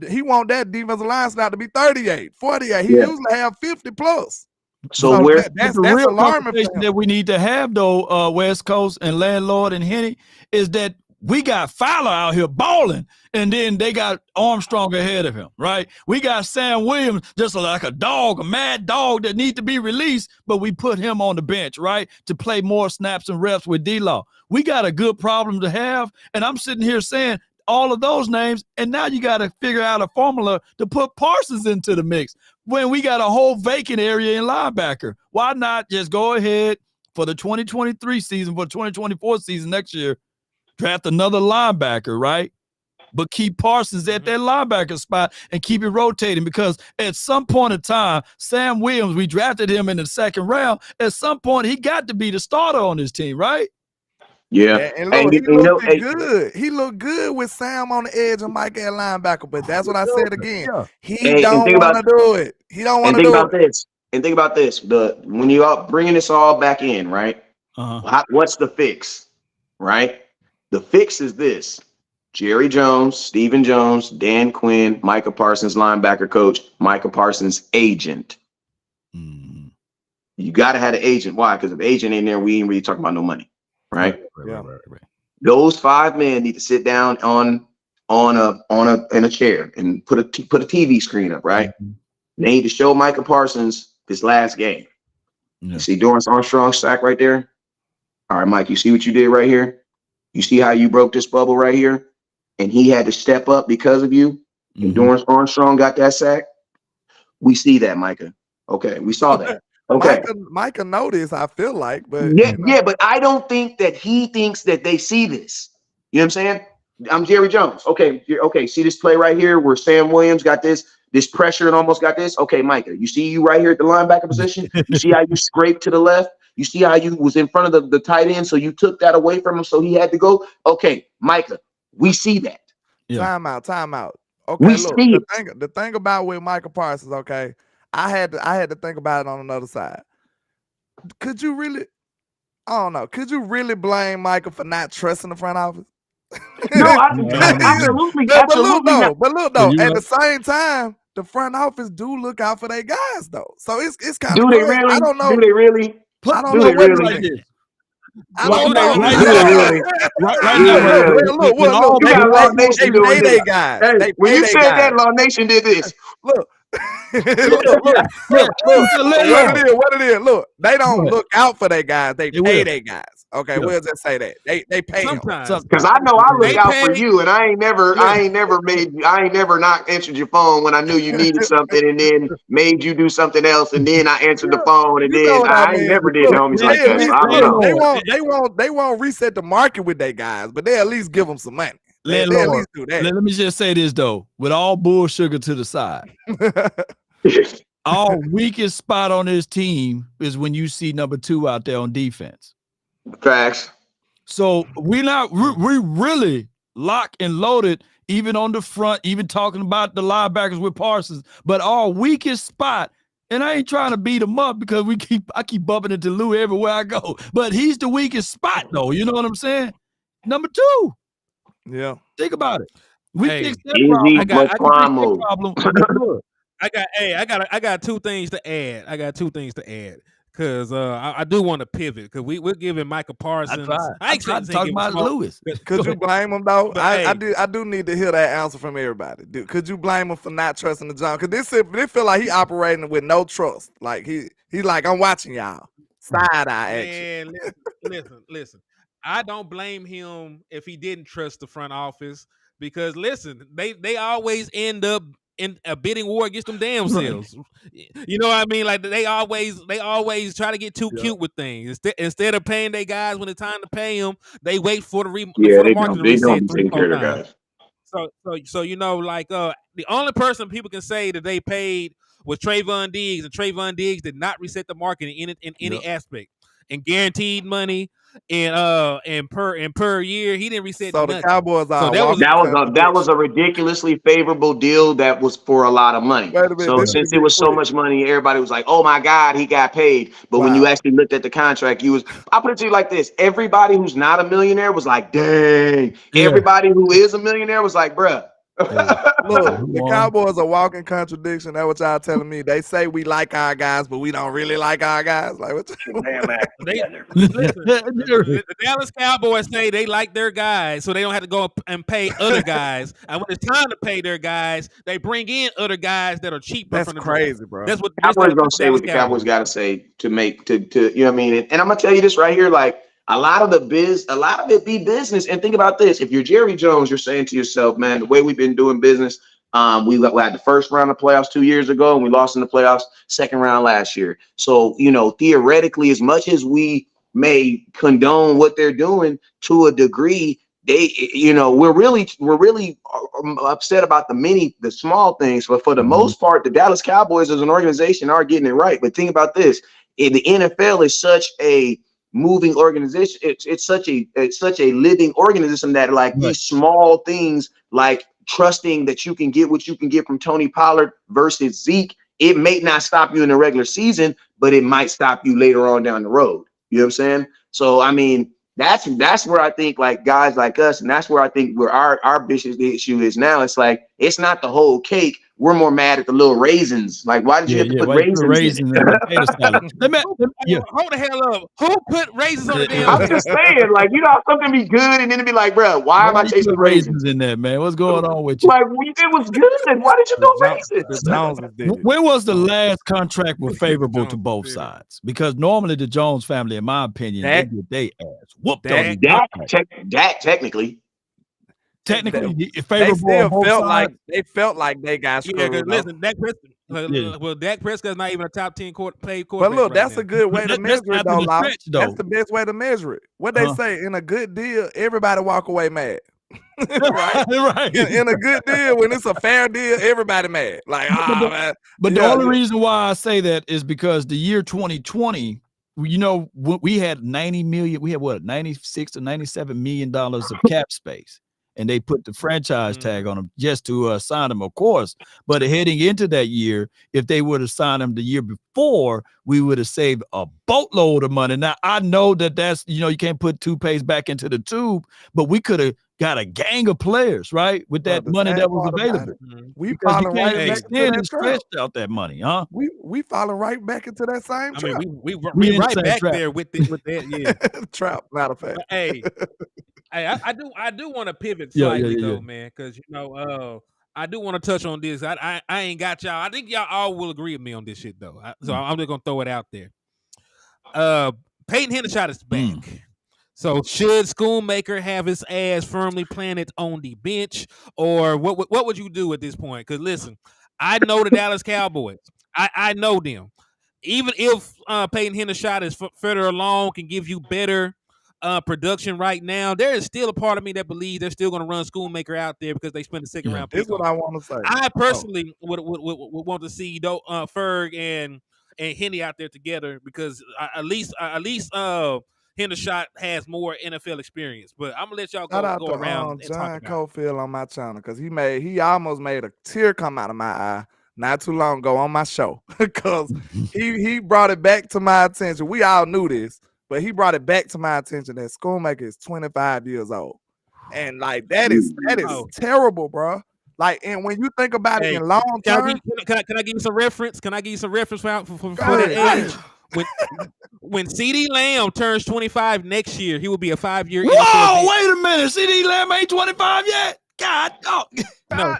[SPEAKER 2] He want that defensive line snap to be 38, 48. He usually have 50 plus.
[SPEAKER 3] So
[SPEAKER 4] that's the real conversation that we need to have though, West Coast and Landlord and Henny, is that we got Fowler out here balling, and then they got Armstrong ahead of him, right? We got Sam Williams just like a dog, a mad dog that needs to be released, but we put him on the bench, right, to play more snaps and reps with D-Law. We got a good problem to have, and I'm sitting here saying all of those names, and now you got to figure out a formula to put Parsons into the mix when we got a whole vacant area in linebacker. Why not just go ahead for the 2023 season, for the 2024 season next year, draft another linebacker, right? But keep Parsons at that linebacker spot and keep it rotating, because at some point in time, Sam Williams, we drafted him in the second round. At some point, he got to be the starter on this team, right?
[SPEAKER 3] Yeah.
[SPEAKER 2] And look, he looked good. He looked good with Sam on the edge and Mike at linebacker. But that's what I said again. He don't want to do it. He don't want to do it.
[SPEAKER 3] And think about this. When you are bringing this all back in, right? What's the fix, right? The fix is this: Jerry Jones, Stephen Jones, Dan Quinn, Micah Parsons, linebacker coach, Micah Parsons, agent. You got to have an agent. Why? Because if the agent ain't there, we ain't really talking about no money. Right. Those 5 men need to sit down in a chair and put a TV screen up. Right. They need to show Micah Parsons his last game. You see Dorrance Armstrong sack right there. All right, Mike, you see what you did right here? You see how you broke this bubble right here? And he had to step up because of you. And Dorrance Armstrong got that sack. We see that, Micah. Okay, we saw that. Okay.
[SPEAKER 2] Micah noticed, I feel like, but
[SPEAKER 3] but I don't think that he thinks that they see this. You know what I'm saying? I'm Jerry Jones. Okay, see this play right here where Sam Williams got this pressure and almost got this. Okay, Micah, you see you right here at the linebacker position? You see how you scraped to the left? You see how you was in front of the tight end, so you took that away from him, so he had to go? Okay, Micah, we see that.
[SPEAKER 2] Time out. Okay, the thing about with Micah Parsons, okay, I had to think about it on another side. Could you really blame Micah for not trusting the front office?
[SPEAKER 3] No, absolutely.
[SPEAKER 2] But look though, at the same time, the front office do look out for their guys though. So it's kind of
[SPEAKER 3] they really?
[SPEAKER 2] I don't know.
[SPEAKER 3] Do they really?
[SPEAKER 2] I don't know what like this. I don't know.
[SPEAKER 3] Right now,
[SPEAKER 2] look.
[SPEAKER 3] You got Law Nation doing this.
[SPEAKER 2] Guys.
[SPEAKER 3] When you said that, Law Nation did this.
[SPEAKER 2] Look. What it is. Look, they don't look out for their guys. They pay their guys. Okay, we'll just say that they pay them.
[SPEAKER 3] Because I know I look out for you, and I ain't never not answered your phone when I knew you needed something, and then made you do something else, and then I answered the phone, and then I ain't never did homies like that. So I don't know.
[SPEAKER 2] They won't reset the market with their guys, but they at least give them some money. They at least do that.
[SPEAKER 4] Let me just say this though, with all bull sugar to the side. Our weakest spot on this team is when you see number 2 out there on defense.
[SPEAKER 3] Facts.
[SPEAKER 4] So we really locked and loaded, even on the front, even talking about the linebackers with Parsons. But our weakest spot, and I ain't trying to beat him up because I keep bumping into Lou everywhere I go. But he's the weakest spot though. You know what I'm saying? Number 2.
[SPEAKER 2] Yeah.
[SPEAKER 4] Think about it. We fixed that problem.
[SPEAKER 1] I got 2 things to add. Because I do want to pivot because we're giving Micah Parsons.
[SPEAKER 4] I tried to talk about Lewis.
[SPEAKER 2] Could you blame him though? I do need to hear that answer from everybody. Could you blame him for not trusting the John? Because this feel like he operating with no trust. Like he's like, I'm watching y'all. Side eye action.
[SPEAKER 1] Listen. I don't blame him if he didn't trust the front office because listen, they always end up in a bidding war against them damn selves. You know what I mean? Like they always try to get too cute with things. Instead of paying their guys when it's time to pay them, they wait for the market to
[SPEAKER 3] They don't
[SPEAKER 1] reset
[SPEAKER 3] be
[SPEAKER 1] 3
[SPEAKER 3] taking
[SPEAKER 1] 4
[SPEAKER 3] care of their
[SPEAKER 1] times.
[SPEAKER 3] guys.
[SPEAKER 1] So you know, like the only person people can say that they paid was Trayvon Diggs, and Trayvon Diggs did not reset the market in any aspect. And guaranteed money and per year, he didn't reset
[SPEAKER 2] So the
[SPEAKER 1] nothing.
[SPEAKER 2] Cowboys are
[SPEAKER 1] So that was
[SPEAKER 3] That was a ridiculously favorable deal that was for a lot of money.
[SPEAKER 2] Wait a minute,
[SPEAKER 3] So
[SPEAKER 2] this
[SPEAKER 3] since
[SPEAKER 2] should be
[SPEAKER 3] it was so
[SPEAKER 2] quick.
[SPEAKER 3] much money, everybody was like, "Oh my God, he got paid." But when you
[SPEAKER 2] Wow.
[SPEAKER 3] actually looked at the contract, I put it to you like this: everybody who's not a millionaire was like, "Dang."
[SPEAKER 4] Yeah.
[SPEAKER 3] Everybody who is a millionaire was like, "Bruh."
[SPEAKER 2] Look, the Cowboys are walking contradiction. That's what y'all telling me. They say we like our guys, but we don't really like our guys. Like what?
[SPEAKER 1] Listen, the Dallas Cowboys say they like their guys, so they don't have to go and pay other guys. And when it's time to pay their guys, they bring in other guys that are cheaper.
[SPEAKER 2] That's
[SPEAKER 1] from the
[SPEAKER 2] crazy,
[SPEAKER 1] draft.
[SPEAKER 2] bro.
[SPEAKER 1] That's what
[SPEAKER 3] Cowboys gonna say what the Cowboys got to say to make to you know what I mean. And I'm gonna tell you this right here, like a lot of it be business. And think about this: if you're Jerry Jones, you're saying to yourself, man, the way we've been doing business, we had the first round of playoffs 2 years ago, and we lost in the playoffs second round last year. So you know, theoretically, as much as we may condone what they're doing to a degree, we're really upset about the small things, but for the most part, the Dallas Cowboys as an organization are getting it right. But think about this: the NFL is such a moving organization. It's such a living organism that like these small things, like trusting that you can get what you can get from Tony Pollard versus Zeke, it may not stop you in the regular season, but it might stop you later on down the road. You know what I'm saying? So I mean, that's where I think like guys like us, and that's where I think where our biggest issue is now. It's like it's not the whole cake. We're more mad at the little raisins. Like, why did you have to put raisins in
[SPEAKER 4] the potato salad?
[SPEAKER 1] Hold the hell up. Who put raisins on the damn?
[SPEAKER 3] I'm just saying, like, you know, something be good, and then it'd be like, bro, why am I tasting raisins
[SPEAKER 4] in there, man? What's going on with you?
[SPEAKER 3] Like, it was good. Why did you do raisins?
[SPEAKER 4] When was the last contract was favorable to both sides? Because normally the Jones family, in my opinion, they get their ass whooped on
[SPEAKER 3] Dak technically.
[SPEAKER 4] Technically,
[SPEAKER 2] they still felt like they got screwed.
[SPEAKER 1] Yeah, because listen, Dak Prescott. Well, Dak Prescott's not even a top 10 paid quarterback.
[SPEAKER 2] But look, that's
[SPEAKER 1] right
[SPEAKER 2] a good way to measure it, though, That's the best way to measure it. What they say, in a good deal, everybody walk away mad. right. In a good deal, when it's a fair deal, everybody mad. Like, man.
[SPEAKER 4] But the only reason why I say that is because the year 2020, you know, we had 90 million. We had what, 96 to 97 million dollars of cap space. And they put the franchise tag on them just to sign them, of course. But heading into that year, if they would have signed them the year before, we would have saved a boatload of money. Now, I know that's, you know, you can't put toothpaste back into the tube, but we could have got a gang of players, right, with that money that was available.
[SPEAKER 2] We falling right back into that trap.
[SPEAKER 4] Out that money, huh?
[SPEAKER 2] We falling right back into that same trap.
[SPEAKER 1] I mean, we right back there with that, yeah.
[SPEAKER 2] Trap, matter of fact.
[SPEAKER 1] But, hey, I do want to pivot slightly though, man, because you know, I do want to touch on this. I ain't got y'all. I think y'all all will agree with me on this shit though. So I'm just gonna throw it out there. Peyton Hendershot is back. So should Schoonmaker have his ass firmly planted on the bench, or what would you do at this point? Because listen, I know the Dallas Cowboys. I know them. Even if Peyton Hendershot is further along, can give you better production right now, there is still a part of me that believes they're still going to run Schoonmaker out there because they spent a second round pick.
[SPEAKER 2] This is what I want to say.
[SPEAKER 1] I personally would want to see Ferg and Henny out there together because at least Hendershot has more NFL experience. But I'm gonna let y'all go around and
[SPEAKER 2] John
[SPEAKER 1] talk about
[SPEAKER 2] Cofield on my channel because he almost made a tear come out of my eye not too long ago on my show because he brought it back to my attention. We all knew this. But he brought it back to my attention that Schoonmaker is 25 years old. And like that is terrible, bro. Like, and when you think about it in long term,
[SPEAKER 1] can I give you some reference? Can I give you some reference for that age? When CD Lamb turns 25 next year, he will be a 5-year.
[SPEAKER 4] Whoa, wait a minute. CD Lamb ain't 25 yet? God, no.
[SPEAKER 1] No.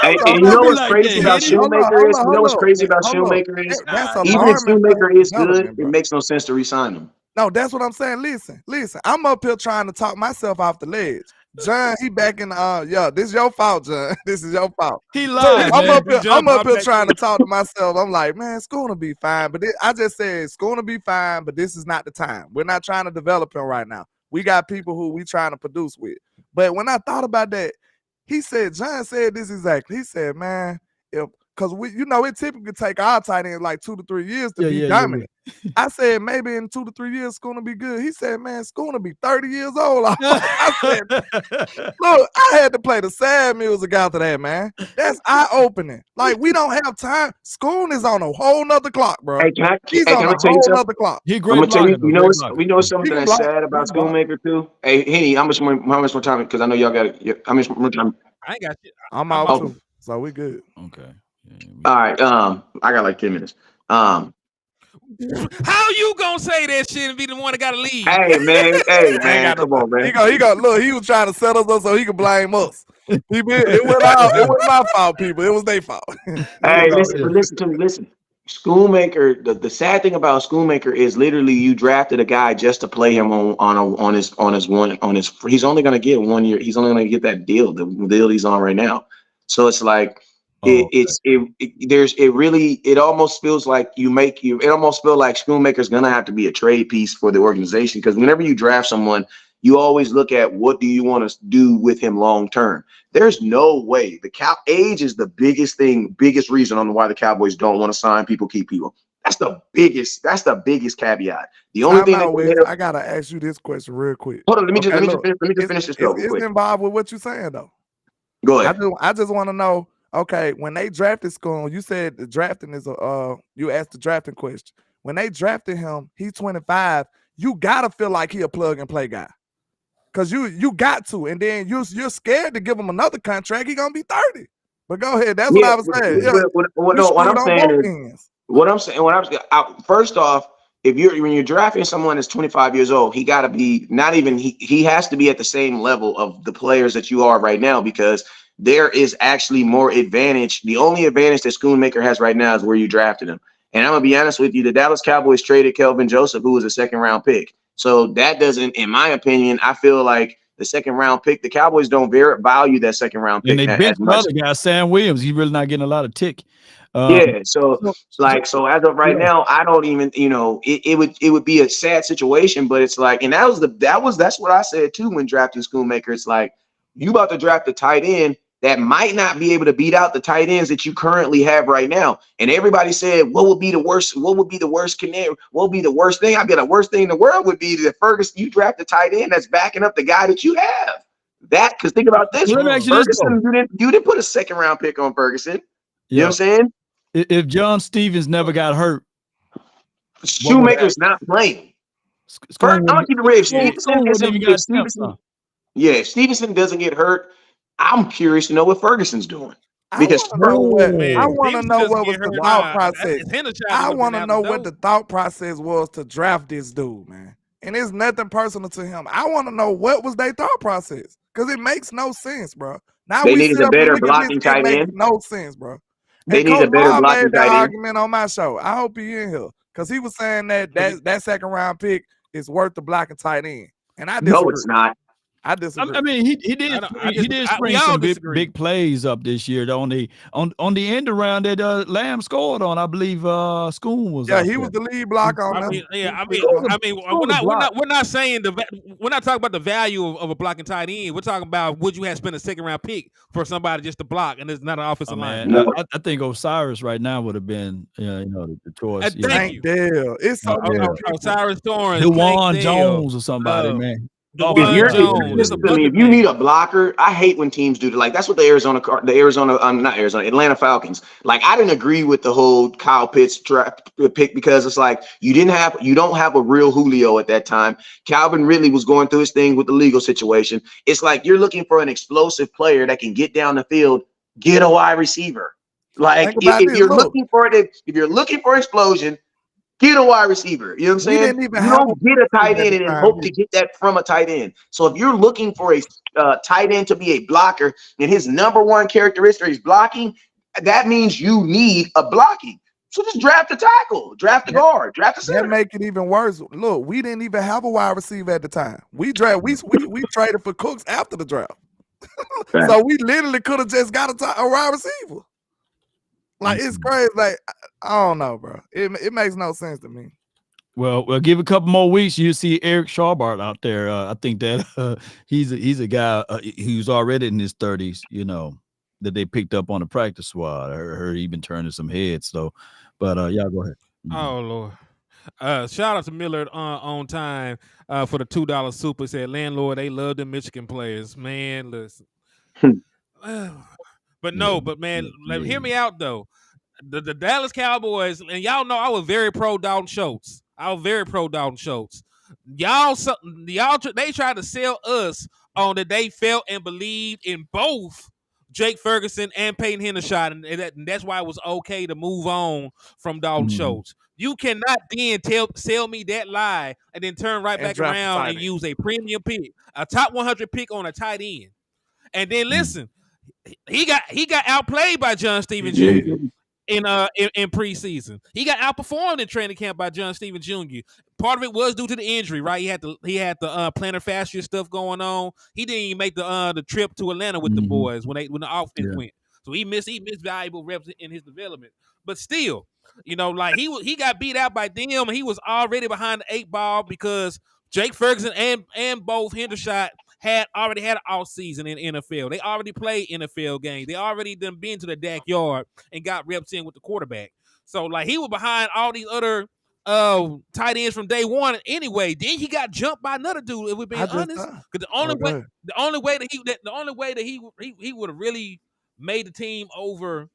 [SPEAKER 3] Hey, you know what's crazy about Shoemaker is? You know what's crazy about Shoemaker is? Even if Shoemaker is good, it makes no sense to re-sign him.
[SPEAKER 2] No, that's what I'm saying. Listen. I'm up here trying to talk myself off the ledge. John, he back in this is your fault, John. This is your fault.
[SPEAKER 4] He lied, man.
[SPEAKER 2] I'm up here trying to talk to myself. I'm like, man, school will be fine. But I just said school will be fine, but this is not the time. We're not trying to develop him right now. We got people who we trying to produce with. But when I thought about that, John said this exactly. He said, man, because it typically take our tight end like 2 to 3 years to be dominant. Yeah. I said, maybe in 2 to 3 years, Schooner be good. He said, man, Schooner be 30 years old. I said, look, I had to play the sad music after that, man. That's eye-opening. Like, we don't have time. Schooner is on a whole nother clock, bro. He's on a whole nother clolock.
[SPEAKER 4] He great.
[SPEAKER 3] We know something that's sad about Schoonmaker too. Hey, Henny, how much more time? Because I know y'all got it. How much more time?
[SPEAKER 1] I ain't got shit.
[SPEAKER 2] I'm out too. So we good.
[SPEAKER 4] Okay.
[SPEAKER 3] All right. I got like 10 minutes.
[SPEAKER 1] How you gonna say that shit and be the one that gotta leave?
[SPEAKER 3] Hey man, come on, man.
[SPEAKER 2] He look. He was trying to set us up so he could blame us. It wasn't my fault, people. It was their fault.
[SPEAKER 3] Hey, listen to me. Listen, Schoonmaker. The sad thing about Schoonmaker is literally you drafted a guy just to play him on his. He's only gonna get 1 year. He's only gonna get that deal, the deal he's on right now. So it's like. It almost feels like it almost feels like Schoonmaker's gonna have to be a trade piece for the organization, because whenever you draft someone, you always look at what do you want to do with him long term. There's no way age is the biggest reason on why the Cowboys don't want to sign people, keep people. That's the biggest caveat. The only thing
[SPEAKER 2] I gotta ask you this question real quick.
[SPEAKER 3] Hold on, let me just finish this.
[SPEAKER 2] It's involved with what you're saying though.
[SPEAKER 3] Go ahead.
[SPEAKER 2] I just want to know. Okay, when they drafted Schoon, you said the drafting is you asked the drafting question. When they drafted him, he's 25. You gotta feel like he a plug and play guy, cause you got to, and then you're scared to give him another contract. He gonna be 30. But go ahead. That's what I was saying.
[SPEAKER 3] First off, when you're drafting someone that's 25 years old, he got to be he has to be at the same level of the players that you are right now, because there is actually more advantage. The only advantage that Schoonmaker has right now is where you drafted him. And I'm going to be honest with you, the Dallas Cowboys traded Kelvin Joseph, who was a second-round pick. So that doesn't, in my opinion, I feel like the second-round pick, the Cowboys don't value that second-round pick.
[SPEAKER 4] And they benched another guy, Sam Williams. He's really not getting a lot of tick.
[SPEAKER 3] So as of right now, I don't even, it would be a sad situation, but it's like, and that's what I said too when drafting Schoonmaker. It's like, you about to draft a tight end that might not be able to beat out the tight ends that you currently have right now. And everybody said, what would be the worst thing? What would be the worst thing? I'd be the worst thing in the world would be that Ferguson, you draft a tight end that's backing up the guy that you have. Because think about this. Ferguson, you didn't put a second-round pick on Ferguson. You know what I'm saying?
[SPEAKER 4] If John Stevens never got hurt,
[SPEAKER 3] Shoemaker's not playing. I'm going to keep it real. If Stevenson doesn't get hurt, I'm curious to know what Ferguson's doing. Because
[SPEAKER 2] I want to know what was the thought process. I want to know what the thought process was to draft this dude, man. And it's nothing personal to him. I want to know what was their thought process, because it makes no sense, bro. Now
[SPEAKER 3] they needed a better blocking tight end.
[SPEAKER 2] No sense, bro.
[SPEAKER 3] They need a better blocking tight end.
[SPEAKER 2] Argument on my show. I hope he in here, because he was saying that second round pick is worth the blocking tight end, and I disagree.
[SPEAKER 3] No, it's not.
[SPEAKER 2] I disagree.
[SPEAKER 4] I mean, he did spring some big plays up this year on the end around that Lamb scored on. I believe Schoon was.
[SPEAKER 2] Yeah, he was the lead block on that.
[SPEAKER 1] We're not saying we're not talking about the value of a blocking tight end. We're talking about would you have spent a second round pick for somebody just to block, and it's not an offensive line.
[SPEAKER 3] No.
[SPEAKER 4] I think Osiris right now would have been the choice.
[SPEAKER 2] Thank you. It's so
[SPEAKER 1] Osiris Torrance,
[SPEAKER 4] DeJuan Jones or somebody, man.
[SPEAKER 3] If you need a blocker, I hate when teams do that. Like that's what Atlanta Falcons. Like I didn't agree with the whole Kyle Pitts pick, because it's like you don't have a real Julio at that time. Calvin Ridley was going through his thing with the legal situation. It's like you're looking for an explosive player that can get down the field, get a wide receiver. Like if you're looking for explosion, get a wide receiver. You know what I'm saying? You don't get a tight end and then hope to get that from a tight end. So if you're looking for a tight end to be a blocker, and his number one characteristic is blocking, that means you need a blocking. So just draft a tackle, draft a guard, draft a
[SPEAKER 2] That
[SPEAKER 3] center.
[SPEAKER 2] make it even worse. Look, we didn't even have a wide receiver at the time. We traded for Cooks after the draft.
[SPEAKER 3] Right.
[SPEAKER 2] So we literally could have just got a wide receiver. Like, it's crazy. Like, I don't know, bro. It makes no sense to me.
[SPEAKER 4] Well, give a couple more weeks, you see Eric Scharbart out there. I think that he's a guy who's already in his 30s, you know, that they picked up on the practice squad. I heard he been turning some heads. So, but y'all go ahead.
[SPEAKER 1] Oh Lord. Shout out to Miller on time for the $2 super. He said, landlord, they love the Michigan players. Man, listen. But no, but man, hear me out though. The Dallas Cowboys, and y'all know I was very pro Dalton Schultz. Y'all, they tried to sell us on that they felt and believed in both Jake Ferguson and Peyton Hendershot, and that's why it was okay to move on from Dalton Schultz. You cannot then sell me that lie and then turn right back around and use a premium pick, a top 100 pick on a tight end, and then listen, he got outplayed by John Stevens Jr. in preseason. He got outperformed in training camp by John Stevens Jr. Part of it was due to the injury, right? He had the plantar fascia stuff going on. He didn't even make the trip to Atlanta with the boys when the offense went. So he missed valuable reps in his development. But still, you know, like he got beat out by them, and he was already behind the 8 ball because Jake Ferguson and both Hendershot had already had an off season in NFL. They already played NFL games. They already done been to the backyard and got reps in with the quarterback. So like he was behind all these other tight ends from day one anyway. Then he got jumped by another dude, if we're being honest. Because the only way that he would have really made the team over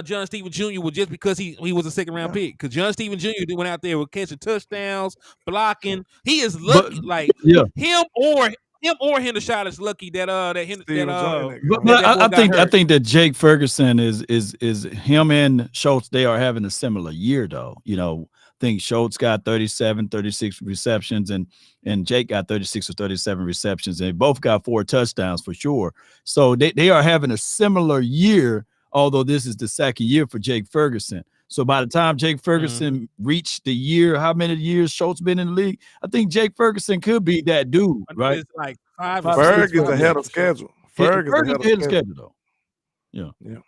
[SPEAKER 1] John Stevens Jr. was just because he was a second round pick. Because John Stevens Jr. went out there with catching touchdowns, blocking. He is lucky, him or Hendershot is lucky that
[SPEAKER 4] I think that Jake Ferguson is him and Schultz. They are having a similar year though. You know, I think Schultz got 36 receptions and Jake got 36 or 37 receptions, and they both got 4 touchdowns for sure. So they are having a similar year, although this is the second year for Jake Ferguson. So by the time Jake Ferguson reached the year, how many years Schultz been in the league? I think Jake Ferguson could be that dude, right?
[SPEAKER 1] It's like 5
[SPEAKER 2] Ferguson's ahead of schedule.
[SPEAKER 4] Ferguson's ahead of schedule, though.
[SPEAKER 2] Yeah.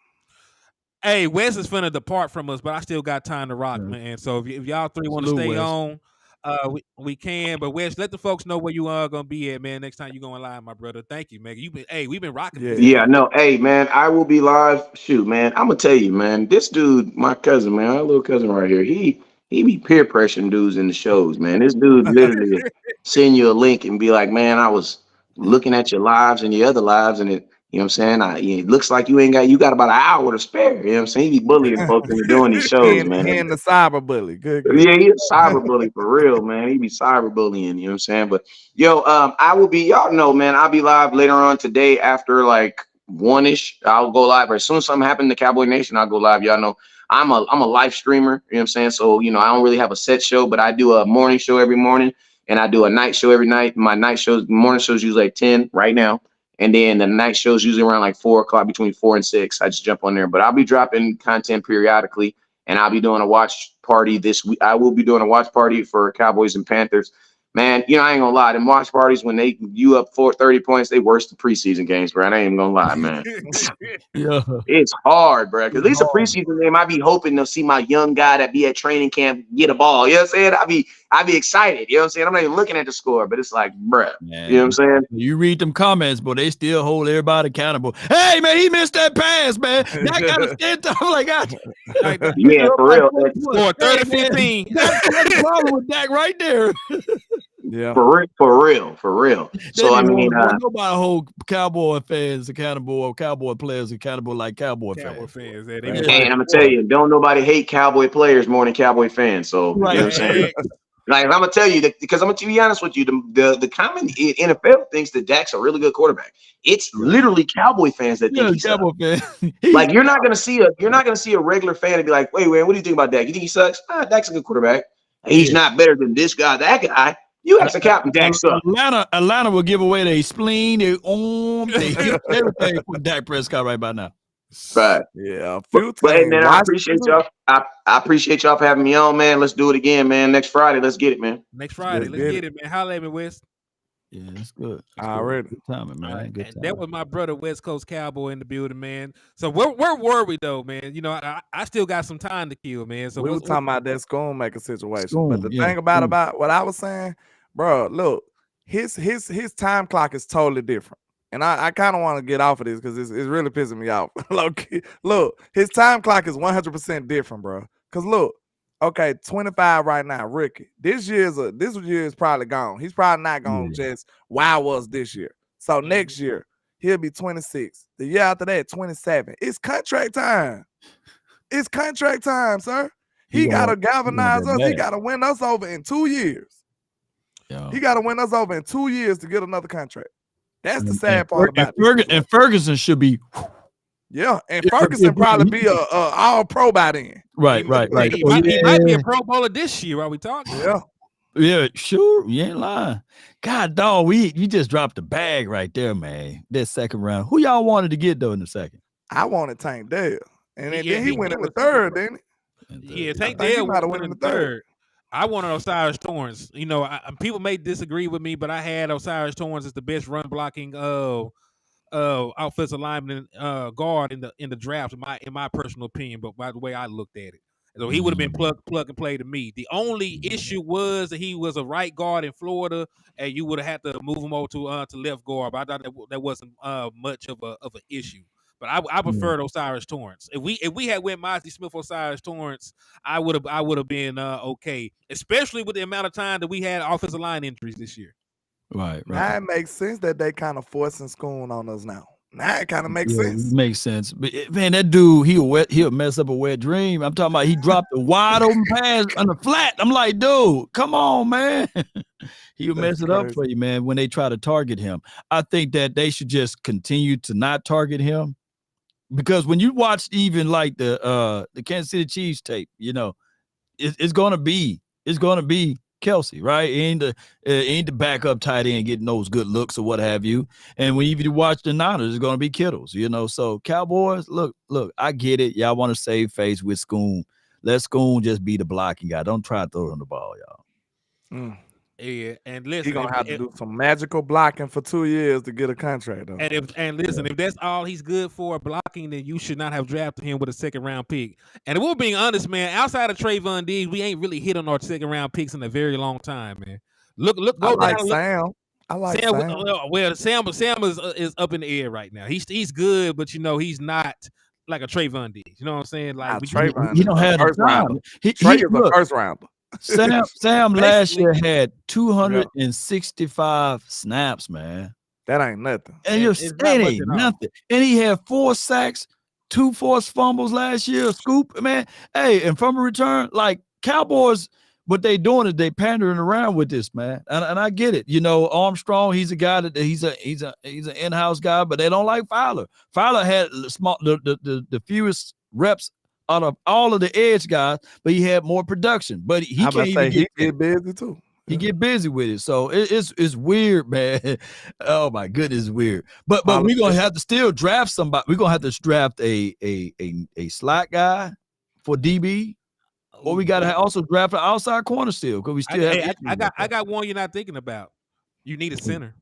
[SPEAKER 1] Hey, Wes is finna depart from us, but I still got time to rock, man. So if y'all three want to stay on, we can. But Wes, let the folks know where you are gonna be at, man. Next time you going live, my brother. Thank you, man. We've been rocking.
[SPEAKER 3] Yeah, no, hey, man, I will be live. Shoot, man, I'm gonna tell you, man. This dude, my cousin, man, our little cousin right here, he be peer pressuring dudes in the shows, man. This dude literally send you a link and be like, man, I was looking at your lives and your other lives, and it. You know what I'm saying? It looks like you got about an hour to spare. You know what I'm saying? He be bullying folks into doing these shows, man.
[SPEAKER 2] He and the cyber bully. Good.
[SPEAKER 3] Yeah, he's a cyber bully for real, man. He be cyber bullying, you know what I'm saying? But yo, I will be, y'all know, man, I'll be live later on today after like 1-ish. I'll go live. Or as soon as something happens to Cowboy Nation, I'll go live. Y'all know I'm a live streamer, you know what I'm saying? So, you know, I don't really have a set show, but I do a morning show every morning and I do a night show every night. My morning shows usually like 10 right now. And then the night shows usually around like 4 o'clock, between 4 and 6. I just jump on there, but I'll be dropping content periodically, and I'll be doing a watch party this week. I will be doing a watch party for Cowboys and Panthers. Man, you know, I ain't gonna lie. Them watch parties, when you up 30 points, they worse than preseason games, bro. I ain't even gonna lie, man. It's hard, bro. Because at least a preseason game, I be hoping to see my young guy that be at training camp get a ball. You know what I'm saying? I be excited. You know what I'm saying? I'm not even looking at the score, but it's like, bruh. Man, you know what I'm saying?
[SPEAKER 4] You read them comments, but they still hold everybody accountable. Hey, man, he missed that pass, man. That got to stand up like that.
[SPEAKER 3] Yeah, for real.
[SPEAKER 1] For 30-15.
[SPEAKER 4] That's the problem with Dak right there.
[SPEAKER 2] Yeah,
[SPEAKER 3] for real. So I mean,
[SPEAKER 4] nobody hold Cowboy fans accountable or Cowboy players accountable like Cowboy fans.
[SPEAKER 3] And I'm gonna tell you, don't nobody hate Cowboy players more than Cowboy fans. So you know what I'm saying? Like I'm gonna tell you that, because I'm gonna be honest with you, the common NFL thinks that Dak's a really good quarterback. It's literally Cowboy fans that think he's Cowboy fan. Like you're not gonna see a regular fan and be like, wait, what do you think about Dak? You think he sucks? Dak's a good quarterback. He's not better than this guy, that guy. You ask a captain, Dak sucks.
[SPEAKER 4] Atlanta will give away their spleen, their arm, their hip, everything with Dak Prescott right by now.
[SPEAKER 3] Right.
[SPEAKER 2] Yeah, a few
[SPEAKER 3] But hey,
[SPEAKER 2] teams.
[SPEAKER 3] man, I appreciate
[SPEAKER 2] Washington,
[SPEAKER 3] y'all. I appreciate y'all for having me on, man. Let's do it again, man. Next Friday. Let's get it, man.
[SPEAKER 1] Next Friday, let's get it, man. Holla at me, West.
[SPEAKER 4] Yeah, that's good. That's
[SPEAKER 2] already.
[SPEAKER 4] good timing, man. Good
[SPEAKER 1] And
[SPEAKER 4] timing.
[SPEAKER 1] that was my brother, West Coast Cowboy, in the building, man. So where were we though, man? You know, I still got some time to kill, man. So
[SPEAKER 2] We were talking about that Schoonmaker situation, but the thing about what I was saying, bro, look, his time clock is totally different, and I kind of want to get off of this because it's really pissing me off. Look, his time clock is 100% different, bro. Cause look, okay, 25 right now, Ricky. This year is probably gone. He's probably not gonna just wow us this year. So next year he'll be 26. The year after that, 27. It's contract time. It's contract time, sir. He got to galvanize us. He got to win us over in 2 years. He got to win us over in 2 years to get another contract. That's the sad part about it.
[SPEAKER 4] And Ferguson should be.
[SPEAKER 2] Yeah, and Ferguson probably be a all pro by then.
[SPEAKER 4] Right.
[SPEAKER 1] He might be a Pro Bowler this year. Are we talking?
[SPEAKER 2] Yeah,
[SPEAKER 4] sure. You ain't lying. God, dog, you just dropped the bag right there, man. That second round. Who y'all wanted to get though in the second?
[SPEAKER 2] I wanted Tank Dell. And then he went in the third, didn't
[SPEAKER 1] he? Yeah, Tank Dell went in the third. I wanted Osiris Torrance. You know, people may disagree with me, but I had Osiris Torrance as the best run blocking offensive lineman guard in the draft, in my personal opinion. But by the way I looked at it, so he would have been plug and play to me. The only issue was that he was a right guard in Florida, and you would have had to move him over to left guard. But I thought that wasn't much of an issue. But I preferred Osiris Torrance. If we had went Mosley Smith, Osiris Torrance, I would have been okay, especially with the amount of time that we had offensive line injuries this year.
[SPEAKER 4] Right.
[SPEAKER 2] Now it makes sense that they kind of forcing Schoon on us now. Now it kind of makes sense.
[SPEAKER 4] It makes sense. But man, that dude, he'll mess up a wet dream. I'm talking about he dropped a wide open pass on the flat. I'm like, dude, come on, man. He'll mess it up for you, man, when they try to target him. I think that they should just continue to not target him. Because when you watch even like the Kansas City Chiefs tape, you know, it's gonna be Kelsey, right? Ain't the backup tight end getting those good looks or what have you. And when you watch the Niners, it's gonna be Kittles, you know. So Cowboys, look, I get it. Y'all want to save face with Schoon. Let Schoon just be the blocking guy. Don't try to throw him the ball, y'all.
[SPEAKER 1] Yeah, and listen,
[SPEAKER 2] he's gonna have to do some magical blocking for 2 years to get a contract, though.
[SPEAKER 1] If that's all he's good for, blocking, then you should not have drafted him with a second round pick. And if we're being honest, man, outside of Trayvon Diggs, we ain't really hit on our second round picks in a very long time, man. Look,
[SPEAKER 2] go down. Sam. I like Sam.
[SPEAKER 1] Well, Sam is up in the air right now. He's good, but you know he's not like a Trayvon Diggs. You know what I'm saying? Like
[SPEAKER 2] Trayvon,
[SPEAKER 4] he don't have
[SPEAKER 2] first rounder.
[SPEAKER 4] Trey is
[SPEAKER 2] a first rounder.
[SPEAKER 4] Sam last year had 265 snaps, man.
[SPEAKER 2] That ain't nothing.
[SPEAKER 4] And ain't nothing. And he had 4 sacks, 2 forced fumbles last year. Scoop, man. Hey, and from a return, like Cowboys, what they doing is they pandering around with this, man. And I get it. You know, Armstrong, he's a guy that he's an in-house guy, but they don't like Fowler. Fowler had the fewest reps out of all of the edge guys, but he had more production. But he
[SPEAKER 2] get busy too.
[SPEAKER 4] He get busy with it, so it's weird, man. Oh my goodness, it's weird. But we're gonna have to still draft somebody. We're gonna have to draft a slot guy for DB, or we gotta also draft an outside corner still because we still have.
[SPEAKER 1] I got one you're not thinking about. You need a center.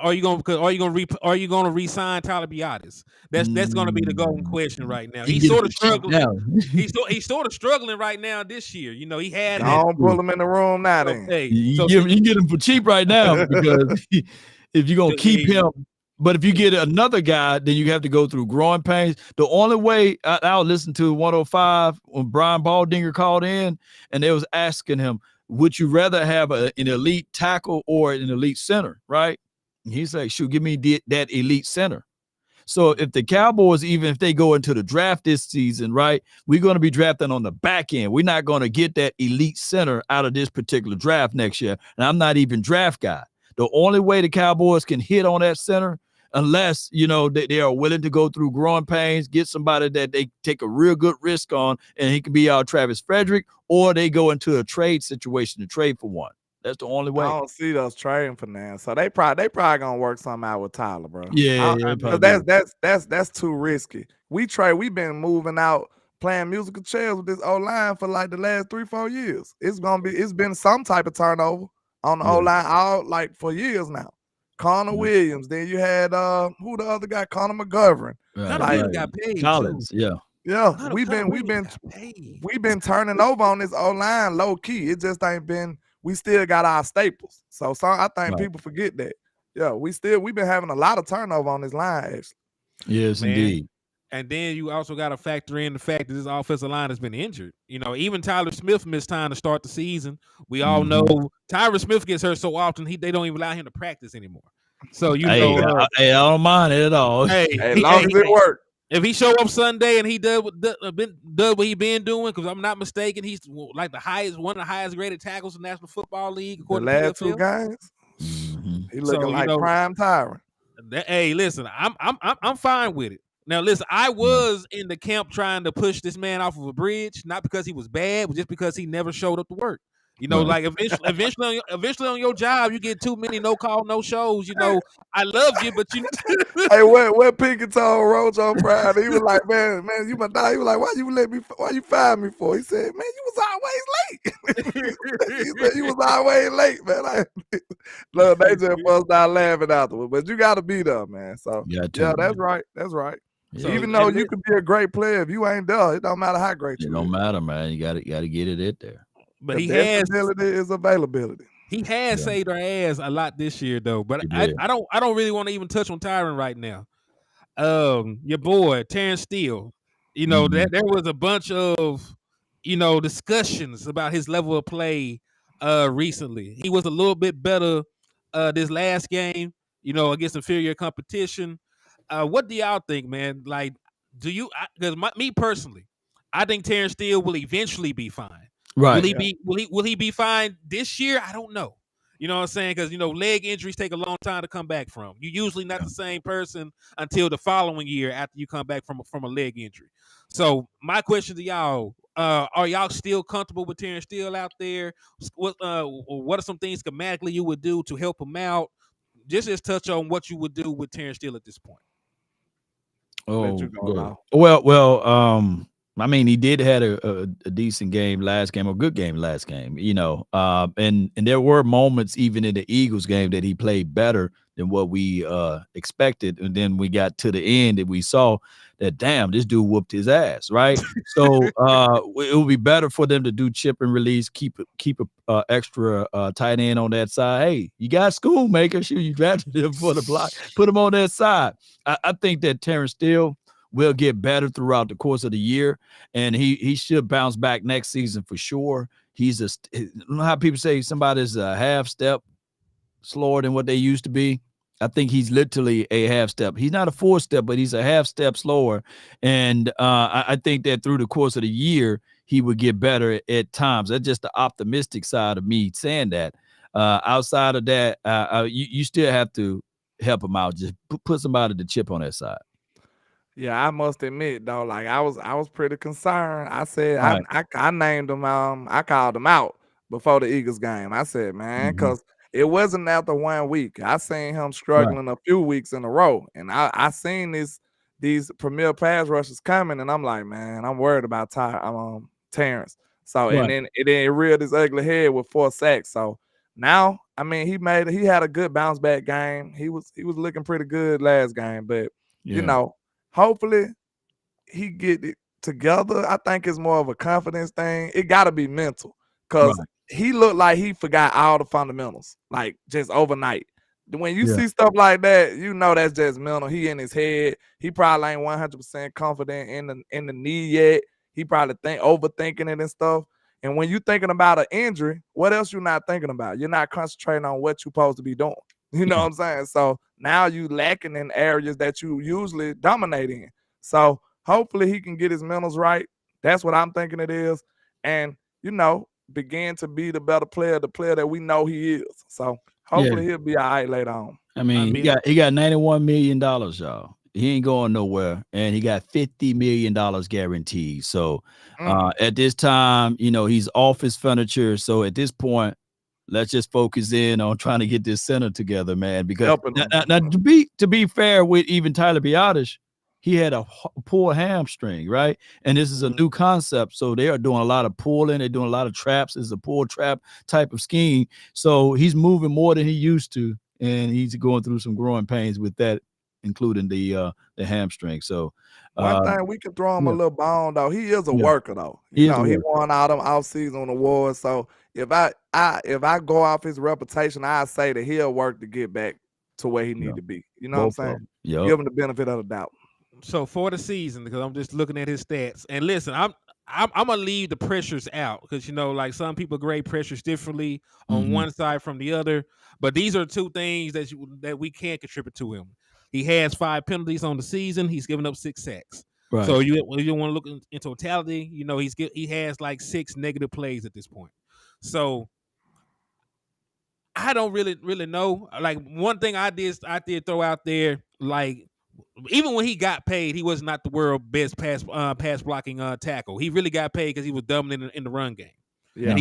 [SPEAKER 1] Are you gonna re-sign Tyler Biadasz? That's gonna be the golden question right now. He's sort of struggling. He's sort of struggling right now this year. You know, he had.
[SPEAKER 2] Don't pull him in the room now.
[SPEAKER 1] Okay,
[SPEAKER 4] you get him for cheap right now because if you're gonna keep him, but if you get another guy, then you have to go through growing pains. The only way I'll listen to 105 when Brian Baldinger called in and they was asking him, would you rather have an elite tackle or an elite center, right? He's like, shoot, give me that elite center. So if the Cowboys, even if they go into the draft this season, right, we're going to be drafting on the back end. We're not going to get that elite center out of this particular draft next year. And I'm not even draft guy. The only way the Cowboys can hit on that center, unless, you know, they are willing to go through growing pains, get somebody that they take a real good risk on, and he can be our Travis Frederick, or they go into a trade situation to trade for one. That's the only way.
[SPEAKER 2] I don't see those trading for now, so they probably gonna work something out with Tyler, bro.
[SPEAKER 4] Yeah,
[SPEAKER 2] that's too risky. we've been moving out playing musical chairs with this O-line for like the last 3-4 years. It's been some type of turnover on the O-line all like for years now. Connor Williams, then you had who the other guy, Connor McGovern.
[SPEAKER 1] Connor Williams got paid
[SPEAKER 4] Collins,
[SPEAKER 1] too.
[SPEAKER 2] Yeah,
[SPEAKER 1] Connor
[SPEAKER 2] we've been turning over on this O-line low key. It just ain't been. We still got our staples. So I think people forget that. Yeah, we've been having a lot of turnover on this line actually.
[SPEAKER 4] Yes,
[SPEAKER 1] Man.
[SPEAKER 4] indeed.
[SPEAKER 1] And then you also got to factor in the fact that this offensive line has been injured. You know, even Tyler Smith missed time to start the season. We all know Tyler Smith gets hurt so often they don't even allow him to practice anymore. So
[SPEAKER 4] I don't mind it at all.
[SPEAKER 2] As long as it works.
[SPEAKER 1] If he show up Sunday and he does what he been doing, because I'm not mistaken, he's like one of the highest graded tackles in the National Football League according
[SPEAKER 2] the
[SPEAKER 1] to
[SPEAKER 2] last
[SPEAKER 1] PFL.
[SPEAKER 2] 2 games. He looking like prime Tyron.
[SPEAKER 1] Hey, listen, I'm fine with it. Now, listen, I was in the camp trying to push this man off of a bridge, not because he was bad, but just because he never showed up to work. You know, like eventually on your job, you get too many no call, no shows. You know, I love you, but you.
[SPEAKER 2] Hey, what Pinky told Roach on Friday? He was like, man, you my dog. He was like, why you fire me for? He said, man, you was always late. He said you was always late, man. Look, they just bust out laughing afterwards. But you got to be there, man. So yeah, that's right. That's right. So, even though you could be a great player, if you ain't there, it don't matter how great you are.
[SPEAKER 4] It don't matter, man. You got to get it in there.
[SPEAKER 1] But
[SPEAKER 2] availability is availability.
[SPEAKER 1] He has saved our ass a lot this year, though. But I don't really want to even touch on Tyron right now. Your boy Terrence Steele. You know that there was a bunch of discussions about his level of play recently. He was a little bit better this last game, against inferior competition. What do y'all think, man? Like, do you? Because me personally, I think Terrence Steele will eventually be fine.
[SPEAKER 4] Right?
[SPEAKER 1] Will he be fine this year? I don't know. You know what I'm saying? Because leg injuries take a long time to come back from. You're usually not the same person until the following year after you come back from a leg injury. So my question to y'all: are y'all still comfortable with Terrence Steele out there? What are some things schematically you would do to help him out? Just touch on what you would do with Terrence Steele at this point.
[SPEAKER 4] Oh, well. I mean, he did had a decent game last game, or good game last game, and there were moments even in the Eagles game that he played better than what we expected. And then we got to the end and we saw that, damn, this dude whooped his ass, right? So it would be better for them to do chip and release, keep a extra tight end on that side. Hey, you got Schoolmaker, shoot, you drafted him for the block, put him on that side. I think that Terrence Steele will get better throughout the course of the year, and he should bounce back next season for sure. He's you know how people say somebody's a half step slower than what they used to be. I think he's literally a half step. He's not a 4 step, but he's a half step slower. And I think that through the course of the year, he would get better at times. That's just the optimistic side of me saying that. Outside of that, you still have to help him out. Just put somebody to chip on that side.
[SPEAKER 2] Yeah, I must admit though, like I was pretty concerned. I said I named him. I called him out before the Eagles game. I said, man, because it wasn't after 1 week. I seen him struggling a few weeks in a row, and I seen these premier pass rushes coming, and I'm like, man, I'm worried about Terrence. So and then it reared his ugly head with 4 sacks. So now, I mean, he had a good bounce back game. He was looking pretty good last game, but hopefully he get it together. I think it's more of a confidence thing. It got to be mental because he looked like he forgot all the fundamentals, like just overnight. When you see stuff like that, that's just mental. He in his head. He probably ain't 100% confident in the knee yet. He probably overthinking it and stuff. And when you thinking about an injury, what else you not thinking about? You're not concentrating on what you're supposed to be doing. You know what I'm saying? So now you lacking in areas that you usually dominate in. So hopefully he can get his mentals right. That's what I'm thinking it is. And, begin to be the better player, the player that we know he is. So hopefully he'll be all right later on.
[SPEAKER 4] I mean, he got $91 million, y'all. He ain't going nowhere. And he got $50 million guaranteed. So at this time, he's off his furniture. So at this point, let's just focus in on trying to get this center together, man. Because now, to be fair with even Tyler Biadasz, he had a pulled hamstring, right? And this is a new concept. So they are doing a lot of pulling. They're doing a lot of traps. It's a pull trap type of scheme. So he's moving more than he used to. And he's going through some growing pains with that, including the hamstring. So
[SPEAKER 2] one thing we can throw him a little bone though. He is a worker though. You know, he won all them off-season awards. So if I go off his reputation, I say that he'll work to get back to where he need to be. You know what I'm saying? Give him the benefit of the doubt.
[SPEAKER 1] So for the season, because I'm just looking at his stats, and listen, I'm gonna leave the pressures out because like some people grade pressures differently on one side from the other. But these are two things that we can't contribute to him. He has 5 penalties on the season. He's given up 6 sacks. Right. So you want to look in totality. He has like 6 negative plays at this point. So I don't really know. Like one thing I did throw out there, like even when he got paid, he was not the world's best pass blocking tackle. He really got paid because he was dominant in the run game. Yeah. And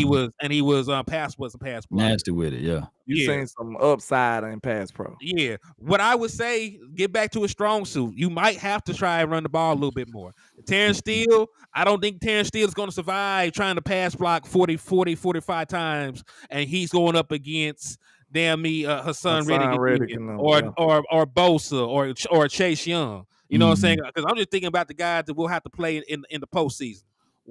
[SPEAKER 1] he was a pass blocker.
[SPEAKER 4] Nasty with it, yeah.
[SPEAKER 2] You seen some upside in pass pro.
[SPEAKER 1] Yeah. What I would say, get back to a strong suit. You might have to try and run the ball a little bit more. Terrence Steele, I don't think Terrence Steele is going to survive trying to pass block 45 times, and he's going up against Hassan Reddick or Bosa or Chase Young. You know what I'm saying? Because I'm just thinking about the guys that will have to play in the postseason.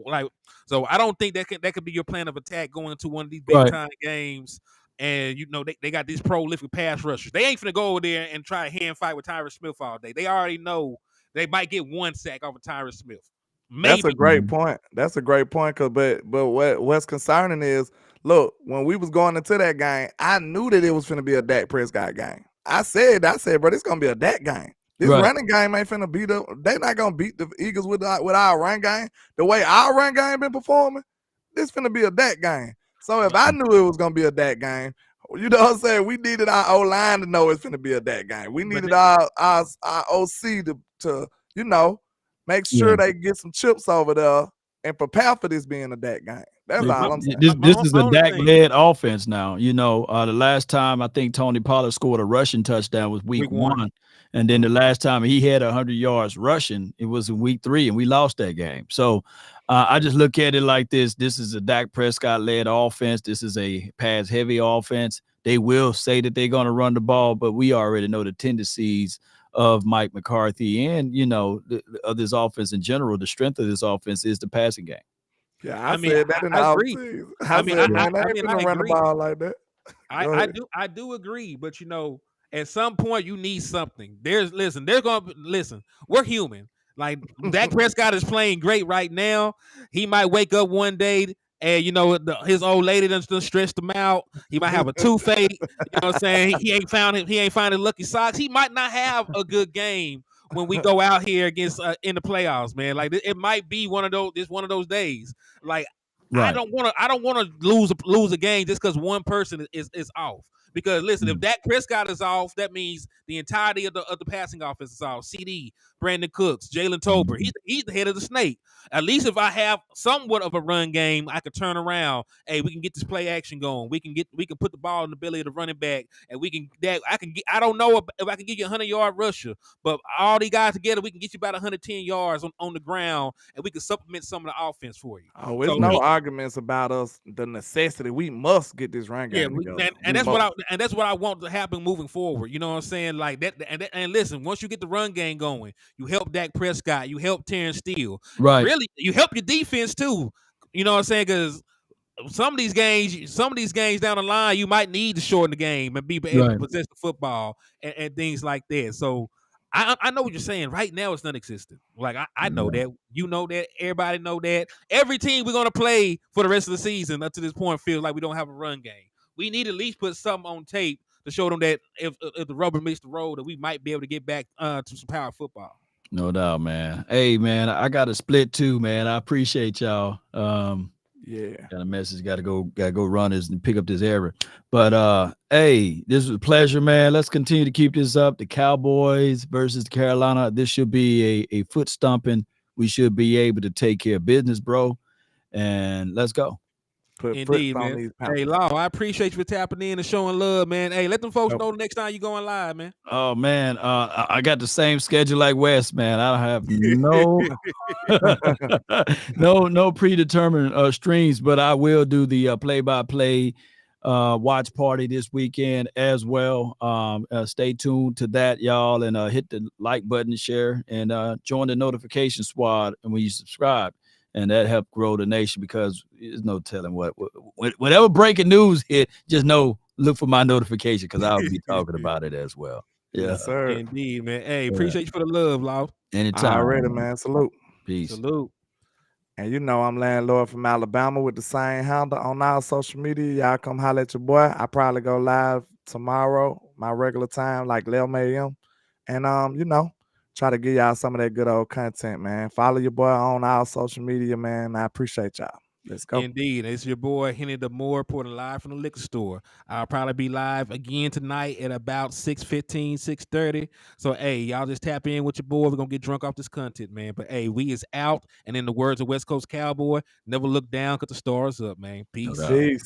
[SPEAKER 1] Like, so I don't think that could be your plan of attack going into one of these big time games. And they got these prolific pass rushers. They ain't finna go over there and try a hand fight with Tyrus Smith all day. They already know they might get 1 sack off of Tyrus Smith. Maybe.
[SPEAKER 2] That's a great point. That's a great point. But what's concerning is, look, when we was going into that game, I knew that it was finna be a Dak Prescott game. I said, bro, it's gonna be a Dak game. This running game ain't finna beat up. They're not gonna beat the Eagles with our run game. The way our run game been performing, this finna be a Dak game. So if I knew it was gonna be a Dak game, you know what I'm saying? We needed our O-line to know it's finna be a Dak game. We needed our OC to make sure they get some chips over there and prepare for this being a Dak game. That's all I'm saying.
[SPEAKER 4] This is a Dak-led offense now. The last time I think Tony Pollard scored a rushing touchdown was week 1. And then the last time he had 100 yards rushing, it was in week 3, and we lost that game. So I just look at it like this. This is a Dak Prescott-led offense. This is a pass-heavy offense. They will say that they're going to run the ball, but we already know the tendencies of Mike McCarthy and, of this offense in general. The strength of this offense is the passing game.
[SPEAKER 2] Yeah, I said that in the offseason. I ain't run the ball like that.
[SPEAKER 1] I do agree, but at some point you need something. We're human. Like Dak Prescott is playing great right now. He might wake up one day and his old lady done stressed him out. He might have a toothache. You know what I'm saying? He ain't found his lucky socks. He might not have a good game when we go out here against in the playoffs, man. Like it might be one of those days. Like I don't want to lose a game just because one person is off. Because listen, if Dak Prescott is off, that means the entirety of the passing offense is off. CD, Brandon Cooks, Jalen Tolbert, he's the head of the snake. At least if I have somewhat of a run game, I could turn around. Hey, we can get this play action going. We can put the ball in the belly of the running back, and I don't know if I can get you a 100-yard rusher, but all these guys together, we can get you about 110 yards on the ground, and we can supplement some of the offense for you.
[SPEAKER 2] Oh, there's no arguments about us. The necessity, we must get this run game together.
[SPEAKER 1] And that's what I want to happen moving forward. You know what I'm saying? Like that. And listen, once you get the run game going, you help Dak Prescott, you help Terrence Steele.
[SPEAKER 4] Right.
[SPEAKER 1] Really, you help your defense too. You know what I'm saying? Because some of these games down the line, you might need to shorten the game and be able to possess the football and things like that. So I know what you're saying. Right now, it's non-existent. Like I know that. You know that. Everybody know that. Every team we're gonna play for the rest of the season up to this point feels like we don't have a run game. We need to at least put something on tape to show them that if the rubber meets the road, that we might be able to get back to some power football.
[SPEAKER 4] No doubt, man. Hey, man, I got a split too, man. I appreciate y'all. Got a message. Got to go run this and pick up this error. But hey, this was a pleasure, man. Let's continue to keep this up. The Cowboys versus Carolina. This should be a foot stomping. We should be able to take care of business, bro. And let's go.
[SPEAKER 2] put
[SPEAKER 1] Indeed,
[SPEAKER 2] foots on
[SPEAKER 1] man.
[SPEAKER 2] these
[SPEAKER 1] Hey,
[SPEAKER 2] Panthers.
[SPEAKER 1] Law, I appreciate you for tapping in and showing love, man. Hey, let them folks
[SPEAKER 2] Yep.
[SPEAKER 1] know the next time you going live, man.
[SPEAKER 4] Oh man, I got the same schedule like Wes, man. I have no no predetermined streams, but I will do the play-by-play watch party this weekend as well. Stay tuned to that, y'all, and hit the like button, share, and join the notification squad. And when you subscribe, and that help grow the nation, because there's no telling whatever breaking news hit, just look for my notification, because I'll be talking about it as well. Yeah,
[SPEAKER 2] Yes, sir.
[SPEAKER 1] Indeed, man. Hey, appreciate you for the love, Law.
[SPEAKER 4] anytime.
[SPEAKER 2] Already, man. Salute.
[SPEAKER 4] Peace.
[SPEAKER 1] Salute.
[SPEAKER 2] And you know I'm landlord from Alabama with the same handle on all social media. Y'all come holler at your boy. I probably go live tomorrow, my regular time, like 11 a.m. And you know, try to give y'all some of that good old content, man. Follow your boy on all social media, man. I appreciate y'all. Let's go.
[SPEAKER 1] Indeed. It's your boy Henny the Moore reporting live from the liquor store. I'll probably be live again tonight at about 6:15, 6:30. So hey, y'all just tap in with your boy. We're gonna get drunk off this content, man. But hey, we is out. And in the words of West Coast Cowboy, never look down because the stars up, man. Peace.
[SPEAKER 4] doubt.
[SPEAKER 2] Peace.